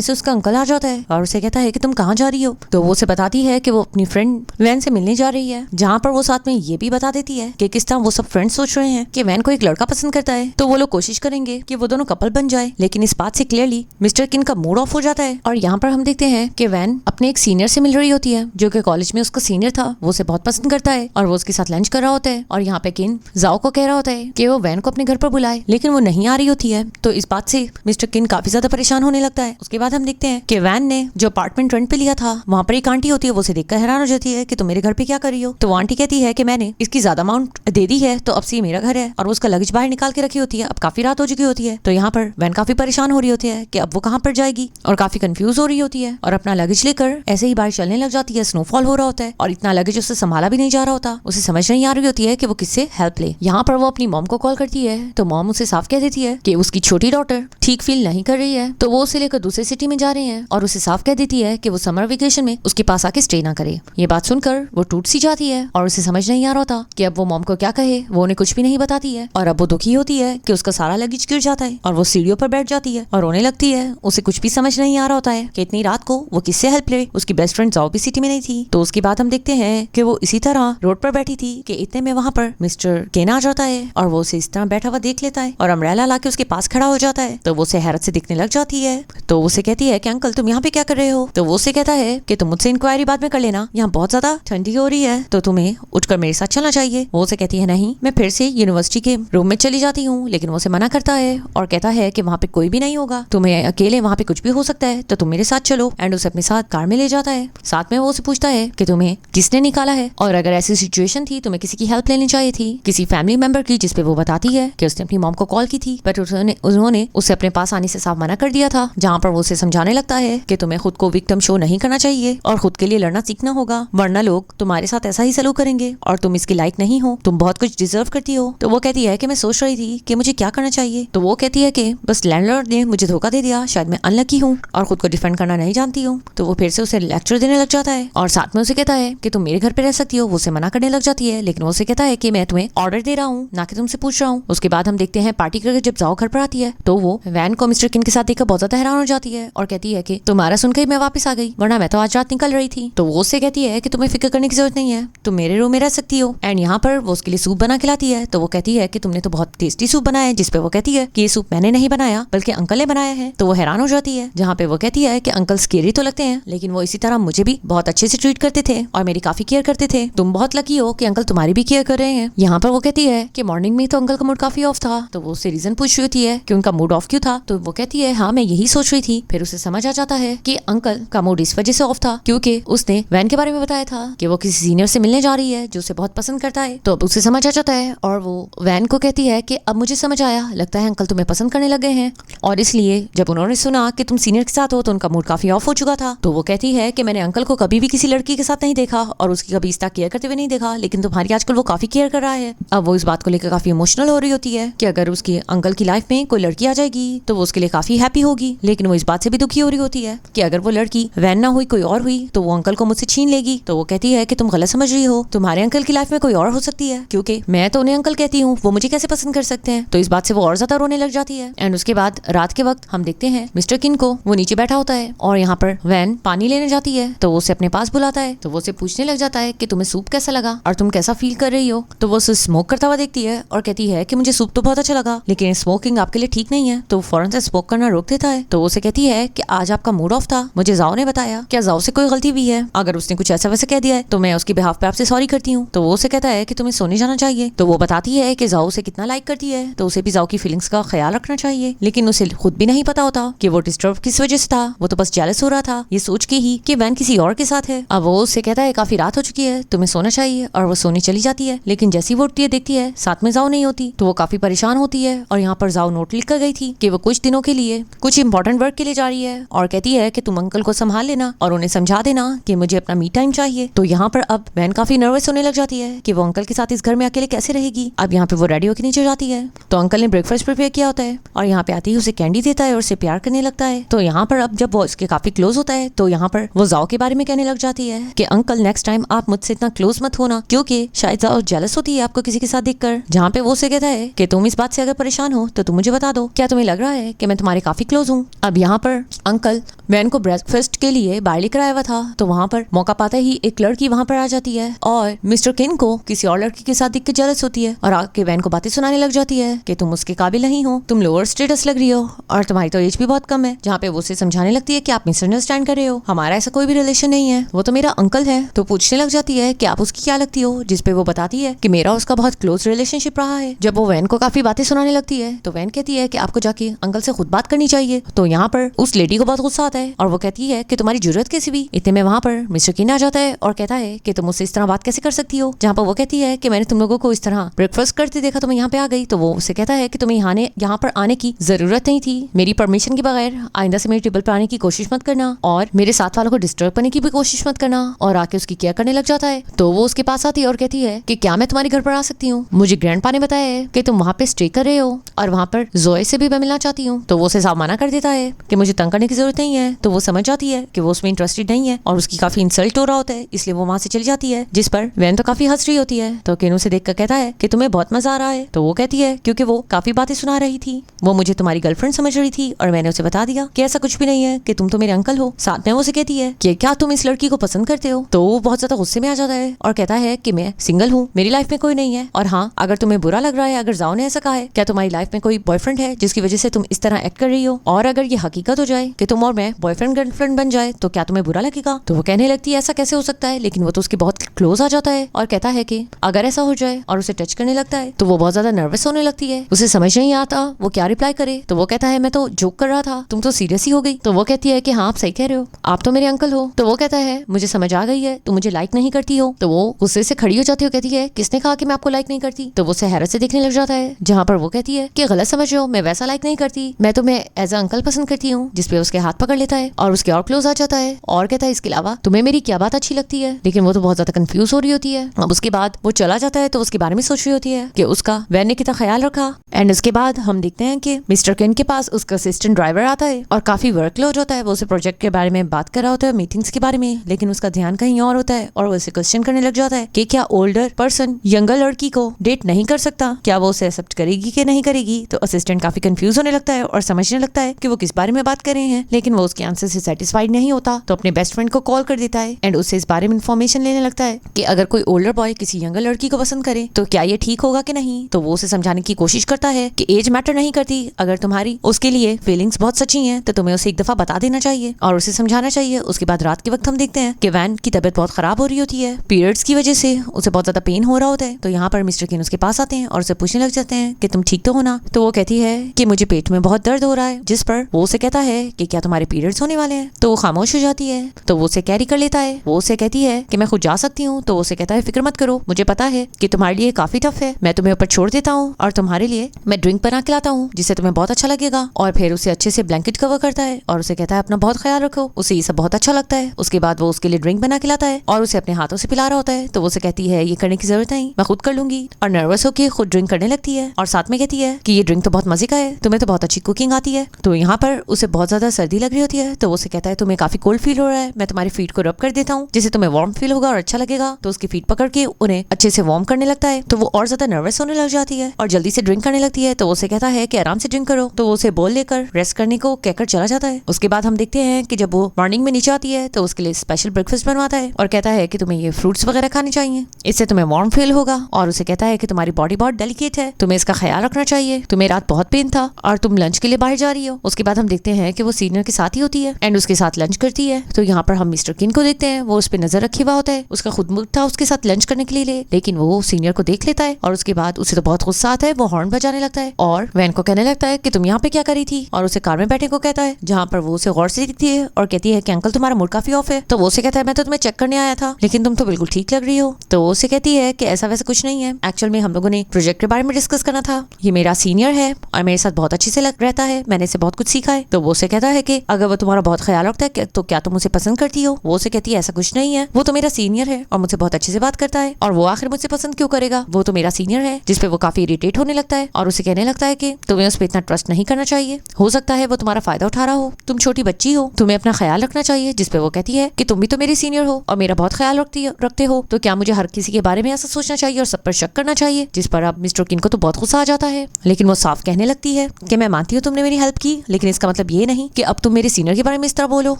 से उसका अंकल आ जाता है और उसे कहता है कि तुम कहाँ जा रही हो। तो वो उसे बताती है कि वो अपनी फ्रेंड वैन से मिलने जा रही है, जहाँ पर वो साथ में ये भी बता देती है कि किस तरह वो सब फ्रेंड्स सोच रहे हैं कि वैन को एक लड़का पसंद करता है, तो वो लोग कोशिश करेंगे कि वो दोनों कपल बन जाए। लेकिन इस बात से क्लियरली मिस्टर किन का मूड ऑफ हो जाता है और यहाँ पर हम देखते हैं कि वैन अपने एक सीनियर से मिल रही होती है, जो कि कॉलेज में उसका सीनियर था। वो उसे बहुत पसंद करता है और वो उसके साथ लंच कर रहा होता है और यहाँ पे किन जाओ को कह रहा होता है कि वो वैन को अपने घर पर बुलाए, लेकिन वो नहीं आ रही होती है। तो इस बात से मिस्टर किन काफी ज्यादा परेशान होने लगता है। उसके बाद हम देखते हैं कि वैन ने जो अपार्टमेंट रेंट पे लिया था, वहाँ पर एक आंटी होती है, वो उसे देखकर हैरान हो जाती है कि तुम मेरे घर पे क्या कर रही हो। तो वो आंटी कहती है कि मैंने इसकी ज्यादा अमाउंट दे दी है, तो अब से ये मेरा घर है, और वो उसका लगेज बाहर निकाल के रखी होती है। अब काफी रात हो चुकी होती है, तो यहाँ पर वैन काफी परेशान हो रही होती है कि अब वो कहाँ पर जाएगी और काफी कंफ्यूज हो रही होती है और अपना लगेज लेकर ऐसे ही बाहर चलने लग जाती है। स्नोफॉल हो रहा होता है और इतना लगेज उससे संभाला भी नहीं जा रहा होता। उसे समझ नहीं आ रही होती है कि वो किससे हेल्प ले। यहाँ पर वो अपनी मॉम को कॉल करती है, तो मॉम उसे साफ कह देती है कि उसकी छोटी डॉटर ठीक फील नहीं कर रही है, तो वो उसे लेकर दूसरे सिटी में जा रहे हैं और उसे साफ कह देती है कि वो समर वेकेशन में उसके पास आके स्टे ना करे। ये बात सुनकर वो टूट सी जाती है और उसे समझ नहीं आ रहा होता कि अब वो मॉम को क्या कहे। वो उन्हें कुछ भी नहीं बताती है और अब वो दुखी होती है कि उसका सारा लगेज गिर जाता है और वो सीढ़ियों पर बैठ जाती है और रोने लगती है। उसे कुछ भी समझ नहीं आ रहा होता है कि इतनी रात को वो किससे हेल्प ले। उसकी बेस्ट फ्रेंड जाओ भी सिटी में नहीं थी। तो उसके बाद हम देखते हैं कि वो इसी तरह रोड पर बैठी थी कि इतने में वहाँ पर मिस्टर केन आ जाता है और वो उसे इस तरह बैठा हुआ देख लेता है और अम्ब्रेला लाके उसके पास खड़ा हो जाता है। तो वो उसे हैरत से दिखने लग जाती है। तो उसे कहती है कि अंकल तुम यहाँ पे क्या कर रहे हो। तो वो उसे कहता है कि तुम मुझसे इंक्वायरी बाद में कर लेना, यहाँ बहुत ज्यादा ठंडी हो रही है, तो तुम्हें उठकर मेरे साथ चलना चाहिए। वो उसे कहती है नहीं, मैं फिर से यूनिवर्सिटी के रूम में चली जाती हूँ, लेकिन वो उसे मना करता है और कहता है कि वहाँ पे कोई भी नहीं होगा, तुम्हें अकेले वहाँ पे कुछ भी हो सकता है, तो तुम मेरे साथ चलो। एंड उसे अपने साथ कार में ले जाता है। साथ में वो उसे पूछता है कि तुम्हें किसने निकाला है और अगर ऐसी सिचुएशन थी तुम्हें किसी की हेल्प लेनी चाहिए थी, किसी फैमिली मेंबर की, जिसपे वो बताती है कि उसने अपनी मॉम को कॉल की थी बट उन्होंने उसे अपने पास आने से साफ मना कर दिया था, जहाँ पर वो उसे समझाने लगता है कि तुम्हें खुद को विक्टिम शो नहीं करना चाहिए और खुद के लिए लड़ना सीखना होगा, वरना लोग तुम्हारे साथ ऐसा ही सलूक करेंगे और तुम इसके लायक नहीं हो, तुम बहुत कुछ डिजर्व करती हो। तो वो कहती है कि मैं सोच रही थी कि मुझे क्या करना चाहिए। तो वो कहती है कि बस लैंडलॉर्ड ने मुझे धोखा दे दिया, शायद मैं अनलकी हूँ और खुद को डिफेंड करना नहीं जानती हूँ। तो वो फिर से उसे लेक्चर देने लग जाता है और साथ में उसे कहता है कि तुम मेरे घर पे रह सकती हो। वो उसे मना करने लग जाती है, लेकिन वो उसे कहता है कि मैं तुम्हें ऑर्डर दे रहा हूँ, ना कि तुमसे पूछ रहा हूँ। उसके बाद हम देखते हैं पार्टी करके जब जाओ घर पर आती है, तो वो वैन को मिस्टर किन के साथ देखकर बहुत ज्यादा हैरान हो जाती है और कहती है कि तुम्हारा सुनकर ही मैं वापस आ गई, वरना मैं तो आज रात निकल रही थी। तो वो उससे कहती है कि तुम्हें फिक्र करने की जरूरत नहीं है, तुम मेरे रूम में रह सकती हो। एंड यहाँ पर वो उसके लिए सूप बना के लाती है। तो वो कहती है कि तुमने तो बहुत टेस्टी सूप बनाया है, जिसपे वो कहती है कि ये सूप मैंने नहीं बनाया बल्कि अंकल ने बनाया है। तो वो हैरान हो जाती है, जहाँ पे वो कहती है कि अंकल स्केरी तो लगते हैं, लेकिन वो इसी तरह मुझे भी बहुत अच्छे से ट्रीट करते थे और मेरी काफी केयर करते थे। तुम बहुत लकी हो कि अंकल तुम्हारी भी केयर कर रहे हैं। यहाँ पर वो कहती है कि मॉर्निंग में तो अंकल का मूड काफी ऑफ था। तो वो उससे रीजन पूछ रही होती है कि उनका मूड ऑफ क्यों था। तो वो कहती है हाँ मैं यही सोच रही थी। फिर उसे समझ आ जाता है कि अंकल का मूड इस वजह से ऑफ था क्योंकि उसने वैन के बारे में बताया था कि वो किसी सीनियर से मिलने जा रही है जो उसे बहुत पसंद करता है। तो अब उसे समझ आ जाता है और वो वैन को कहती है कि अब मुझे समझ आया, लगता है अंकल तुम्हें पसंद करने लगे हैं। और इसलिए जब उन्होंने सुना कि तुम सीनियर के साथ हो तो उनका मूड काफी ऑफ हो चुका था। तो वो कहती है कि मैंने अंकल को कभी भी किसी लड़की के साथ नहीं देखा और उसकी कभी इस तरह केयर करते हुए नहीं देखा, लेकिन तुम्हारी आजकल वो काफी केयर कर रहा है। अब वो इस बात को लेकर काफी इमोशनल हो रही होती है कि अगर उसकी अंकल की लाइफ में कोई लड़की आ जाएगी तो वो उसके लिए काफी हैप्पी होगी, लेकिन वो इस बात से भी दुखी हो रही होती है कि अगर वो लड़की वैन ना हुई कोई और हुई तो वो अंकल को मुझसे छीन लेगी। तो वो कहती है कि तुम गलत समझ रही हो, तुम्हारे अंकल की लाइफ में कोई और हो सकती है, क्योंकि मैं तो उन्हें अंकल कहती हूँ, वो मुझे कैसे पसंद कर सकते हैं। तो इस बात से वो और ज्यादा रोने लग जाती है। एंड उसके बाद रात के वक्त हम देखते हैं मिस्टर किन को, वो नीचे बैठा होता है और यहाँ पर वैन पानी लेने जाती है। तो वो उसे अपने पास बुलाता है, तो वो उसे पूछने लग जाता है कि तुम्हें सूप कैसा लगा और तुम कैसा फील कर रही हो। तो वो उसे स्मोक करता हुआ देखती है और कहती है कि मुझे सूप तो बहुत अच्छा लगा, लेकिन स्मोकिंग आपके लिए ठीक नहीं है। तो वो फौरन से स्मोक करना रोक देता है। तो वो उसे कहती है कि आज आपका मूड ऑफ था, मुझे जाओ ने बताया, क्या जाओ से कोई गलती भी है? अगर उसने कुछ ऐसा वैसा कह दिया है तो मैं उसके बिहाफ पे आपसे सॉरी करती हूँ। तो वो उसे कहता है कि तुम्हें सोने जाना चाहिए। तो वो बताती है कि जाओ उसे कितना लाइक करती है, तो उसे भी जाओ की फीलिंग्स का ख्याल रखना चाहिए, लेकिन उसे खुद भी नहीं पता होता कि वो डिस्टर्ब किस वजह से था। वो तो बस जेलस हो रहा था ये सोच के ही कि वैन किसी और के साथ है। अब वो उससे कहता है काफी रात हो चुकी है, तुम्हें सोना चाहिए, और वो सोने चली जाती है। लेकिन जैसी वो उठती है देखती है साथ में जाओ नहीं होती, तो वो काफी परेशान होती है। और यहाँ पर जाओ नोट लिख कर गई थी कि वो कुछ दिनों के लिए कुछ इंपॉर्टेंट वर्क के लिए जा रही है, और कहती है कि तुम अंकल को संभाल लेना और उन्हें समझा देना कि मुझे अपना मी टाइम चाहिए। तो यहाँ पर अब वैन काफी नर्वस होने लग जाती है कि वो अंकल के साथ इस घर में अकेले कैसे रहेगी। अब यहाँ पे वो रेडियो के नीचे जाती है, तो अंकल ने ब्रेकफास्ट प्रिपेयर किया होता है और यहाँ पे आती ही उसे कैंडी देता है और उसे प्यार करने लगता है। तो यहाँ पर अब जब वो इसके काफी क्लोज होता है तो यहाँ पर वो जाओ के बारे में कहने लग जाती है कि अंकल नेक्स्ट टाइम आप मुझसे इतना क्लोज मत होना, क्योंकि शायद जाओ जेलस होती है आपको किसी के साथ देखकर। जहाँ पे वो उसे कहता है कि तुम इस बात से अगर परेशान हो तो तुम मुझे बता दो, क्या तुम्हें लग रहा है कि मैं तुम्हारे काफी क्लोज हूँ। अब यहाँ पर अंकल वैन को ब्रेकफास्ट के लिए बाहर लेकर आया हुआ था, तो वहाँ पर मौका पाते ही एक लड़की वहाँ पर आ जाती है और मिस्टर किन को किसी और लड़की के साथ दिख के जेलस होती है और आके वैन को बातें सुनाने लग जाती है कि तुम उसके काबिल नहीं हो, तुम लोअर स्टेटस लग रही हो और तुम्हारी तो एज भी बहुत कम है। जहाँ पे वो उसे समझाने लगती है कि आप मिसअंडरस्टैंड कर रहे हो, हमारा ऐसा कोई भी रिलेशन नहीं है, वो तो मेरा अंकल है। तो पूछने लग जाती है कि आप उसकी क्या लगती हो, जिसपे वो बताती है कि मेरा उसका बहुत क्लोज रिलेशनशिप रहा है। जब वो वैन को काफी बातें सुनाने लगती है तो वैन कहती है कि आपको जाके अंकल से खुद बात करनी चाहिए। तो यहाँ पर उस लेडी को बहुत गुस्सा आता है और वो कहती है कि तुम्हारी जरूरत कैसी भी। इतने में वहाँ पर मिस्टर किन आ जाता है और कहता है कि तुम मुझसे इस तरह बात कैसे कर सकती हो। जहाँ पर वो कहती है कि मैंने तुम लोगों को इस तरह ब्रेकफास्ट करते देखा तो मैं यहाँ पे आ गई। तो वो उसे कहता है कि तुम्हें यहाँ पर आने की जरूरत नहीं थी, मेरी परमिशन के बगैर आइंदा से मेरे टेबल पर आने की कोशिश मत करना और मेरे साथ वालों को डिस्टर्ब करने की भी कोशिश मत करना, और आके उसकी केयर करने लग जाता है। तो वो उसके पास आती है और कहती है कि क्या मैं तुम्हारे घर पर आ सकती हूँ, मुझे ग्रैंडपा ने बताया है कि तुम वहाँ पे स्टे कर रहे हो और वहाँ पर जोए से भी मैं मिलना चाहती हूँ। तो वो उसे साफ मना कर देता है कि मुझे तंग करने की जरूरत नहीं है। तो वो समझ जाती है कि वो उसमें इंटरेस्टेड नहीं है और उसकी काफी इंसल्ट हो रहा होता है, इसलिए वो वहाँ से चली जाती है, जिस पर वैन तो काफी हंस रही होती है। तो किन उसे देखकर कहता है कि तुम्हें बहुत मजा आ रहा है। तो वो कहती है क्योंकि वो काफी बातें सुना रही थी, वो मुझे तुम्हारी गर्लफ्रेंड समझ रही थी और मैंने उसे बता दिया कि ऐसा कुछ भी नहीं है, कि तुम तो मेरे अंकल हो। साथ में वो उसे कहती है कि क्या तुम इस लड़की को पसंद करते हो। तो वो बहुत ज्यादा गुस्से में आ जाता है और कहता है कि मैं सिंगल हूँ, मेरी लाइफ में कोई नहीं है, और हाँ अगर तुम्हें बुरा लग रहा है अगर जाओ ने ऐसा कहा है, क्या तुम्हारी लाइफ में कोई बॉयफ्रेंड है जिसकी वजह से तुम इस तरह एक्ट कर रही हो, और अगर ये हकीकत हो जाए कि तुम और मैं बॉयफ्रेंड गर्लफ्रेंड बन जाए तो क्या तुम्हें बुरा लगेगा। तो वो कहने लगती है ऐसा कैसे हो सकता है, लेकिन वो तो उसके बहुत क्लोज आ जाता है और कहता है कि अगर ऐसा हो जाए, और उसे टच करने लगता है। तो वो बहुत ज्यादा नर्वस होने लगती है, उसे समझ नहीं आता वो क्या रिप्लाई करे। तो वो कहता है मैं तो जोक कर रहा था, तुम तो सीरियस ही हो गई। तो वो कहती है कि हाँ आप सही कह रहे हो, आप तो मेरे अंकल हो। तो वो कहता है मुझे समझ आ गई है, तुम मुझे लाइक नहीं करती हो। तो वो गुस्से से खड़ी हो जाती है, कहती है किसने कहा कि मैं आपको लाइक नहीं करती। तो वो उसे हैरत से देखने लग जाता है, जहाँ पर वो कहती है कि गलत समझ रहे हो, मैं वैसा लाइक नहीं करती, मैं तुम्हें एज अ अंकल पसंद करती हूँ। जिसपे उसके हाथ पकड़ लेता है और उसके और क्लोज आ जाता है और कहता है इसके अलावा तुम्हें मेरी क्या बात अच्छी लगती है। लेकिन वो तो बहुत ज्यादा कंफ्यूज हो रही होती है। अब उसके बाद वो चला जाता है तो उसके बारे में सोच रही होती है कि उसका वैन ने कितना ख्याल रखा। एंड उसके बाद हम देखते हैं कि मिस्टर किन के पास उसका असिस्टेंट ड्राइवर आता है और काफी वर्कलोड होता है। वो उसे प्रोजेक्ट के बारे में बात कर रहा होता है, मीटिंग्स के बारे में, लेकिन उसका ध्यान कहीं और होता है और वो उसे क्वेश्चन करने लग जाता है कि क्या ओल्डर पर्सन यंगर लड़की को डेट नहीं कर सकता, क्या वो उसे एक्सेप्ट करेगी कि नहीं करेगी। तो असिस्टेंट काफी कंफ्यूज होने लगता है और समझने लगता है कि वो किस बारे में बात कर रहे हैं, लेकिन वो उसके आंसर से सेटिस्फाइड नहीं होता। तो अपने बेस्ट फ्रेंड को कॉल कर देता है एंड उससे इस बारे में इन्फॉर्मेशन लेने लगता है कि अगर कोई ओल्डर बॉय किसी यंगर लड़की को पसंद करे तो क्या ये ठीक होगा कि नहीं। तो वो उसे समझाने की कोशिश करता है कि एज मैटर नहीं करती, अगर तुम्हारी उसके लिए फीलिंग्स बहुत सच्ची हैं तो तुम्हें उसे एक दफा बता देना चाहिए और उसे समझाना चाहिए। उसके बाद रात के वक्त हम देखते हैं कि वैन की तबीयत बहुत खराब हो रही होती है, पीरियड्स की वजह से उसे बहुत ज्यादा पेन हो रहा होता है। तो यहाँ पर मिस्टर किन उसके पास आते हैं और उसे पूछने लग जाते हैं कि तुम ठीक तो हो ना। तो वो कहती है कि मुझे पेट में बहुत दर्द हो रहा है, जिस पर वो उसे कहता है कि क्या तुम्हारे पीरियड्स होने वाले हैं। तो वो खामोश हो जाती है। तो वो उसे कैरी कर लेता है। वो उसे कहती है कि मैं खुद जा सकती हूँ। तो वो उसे कहता है फिक्र मत करो, मुझे पता है कि तुम्हारे लिए काफी टफ है, मैं तुम्हें ऊपर छोड़ देता हूँ और तुम्हारे लिए मैं ड्रिंक बना के लाता हूँ जिससे तुम्हें बहुत अच्छा लगेगा। और फिर उसे अच्छे से ब्लैंकेट कवर करता है और उसे कहता है अपना बहुत ख्याल रखो। उसे ये सब बहुत अच्छा लगता है। उसके बाद वो उसके लिए ड्रिंक बना के लाता है और उसे अपने हाथों से पिला रहा होता है। तो वो उसे कहती है ये करने की जरूरत नहीं, मैं खुद कर लूंगी, और नर्वस होकर खुद ड्रिंक करने लगती है और साथ में कहती है कि ये ड्रिंक तो बहुत मजे का है, तुम्हें तो बहुत अच्छी कुकिंग आती है। तो यहाँ पर उसे बहुत ज्यादा सर्दी लग रही होती है, तो वो उसे कहता है तुम्हें काफी कोल्ड फील हो रहा है, मैं तुम्हारी फीट को रब कर देता हूँ जिससे तुम्हें वार्म फील होगा और अच्छा लगेगा। तो उसकी फीट पकड़ के उन्हें अच्छे से वार्म करने लगता है, तो वो और ज्यादा नर्वस होने लग जाती है और जल्दी से ड्रिंक करने लगती है। तो वो उसे कहता है कि आराम से ड्रिंक करो, तो वो उसे बोल लेकर रेस्ट करने को कहकर चला जाता है। उसके बाद हम देखते हैं कि जब वो मॉर्निंग में नीचे आती है तो उसके लिए स्पेशल ब्रेकफास्ट बनवाता है और कहता है कि तुम्हें ये फ्रूट्स वगैरह खाने चाहिए, इससे तुम्हें वार्म फील होगा। और उसे कहता है कि तुम्हारी बॉडी बहुत डेलिकेट है, तुम्हें इसका ख्याल रखना चाहिए, तुम्हें रात बहुत पेन था और तुम लंच के लिए बाहर जा रही हो। उसके बाद हम देखते हैं कि वो सीनियर के साथ ही होती है एंड उसके साथ लंच करती है। तो यहाँ पर हम मिस्टर किन को देखते हैं, वो उस पर नजर रखे हुआ होता है। उसका खुद मूड था उसके साथ लंच करने के लिए, लेकिन वो सीनियर को देख लेता है और उसके बाद उसे तो बहुत गुस्सा आता है। वो हॉर्न बजाने लगता है और वैन को कहने लगता है कि तुम यहाँ पे क्या करी थी, और उसे कार में बैठने को कहता है, जहाँ पर वो उसे गौर से देखती है और कहती है कि अंकल तुम्हारा मूड काफी ऑफ है। तो वो उसे कहता है मैं तो तुम्हें चेक करने आया था, लेकिन तुम तो बिल्कुल ठीक लग रही हो। तो वो उसे कहती है कि ऐसा वैसा कुछ नहीं है, एक्चुअल में हम लोगों ने प्रोजेक्ट के बारे में डिस्कस करना था। ये मेरा सीनियर है और मेरे साथ बहुत अच्छे से रहता है, मैंने इसे बहुत कुछ सीखा है। तो वो उसे कहता है कि अगर वो तुम्हारा बहुत ख्याल रखता है तो क्या तुम उसे पसंद करती हो। वो उसे कहती है ऐसा कुछ नहीं है, वो तो मेरा सीनियर है और मुझसे बहुत अच्छे से बात करता है, और वो आखिर मुझसे पसंद क्यों करेगा, वो तो मेरा सीनियर है। जिसपे वो काफी इरिटेट होने लगता है और उसे कहने लगता है कि तुम्हें उस पर इतना ट्रस्ट नहीं करना चाहिए, हो सकता है वो तुम्हारा फायदा उठा रहा हो, तुम छोटी बच्ची हो, तुम्हें अपना ख्याल रखना चाहिए। जिसपे वो कहती है कि तुम भी तो मेरी सीनियर हो और मेरा बहुत ख्याल रखते हो, तो क्या मुझे हर किसी के बारे में ऐसा सोचना चाहिए और सब पर शक करना चाहिए। जिस पर अब मिस्टर किन को तो बहुत गुस्सा आ जाता है, लेकिन वो साफ कहने लगती है कि मैं मानती हूँ तुमने मेरी हेल्प की, लेकिन इसका मतलब ये नहीं कि अब तुम मेरे सीनियर के बारे में इस तरह बोलो।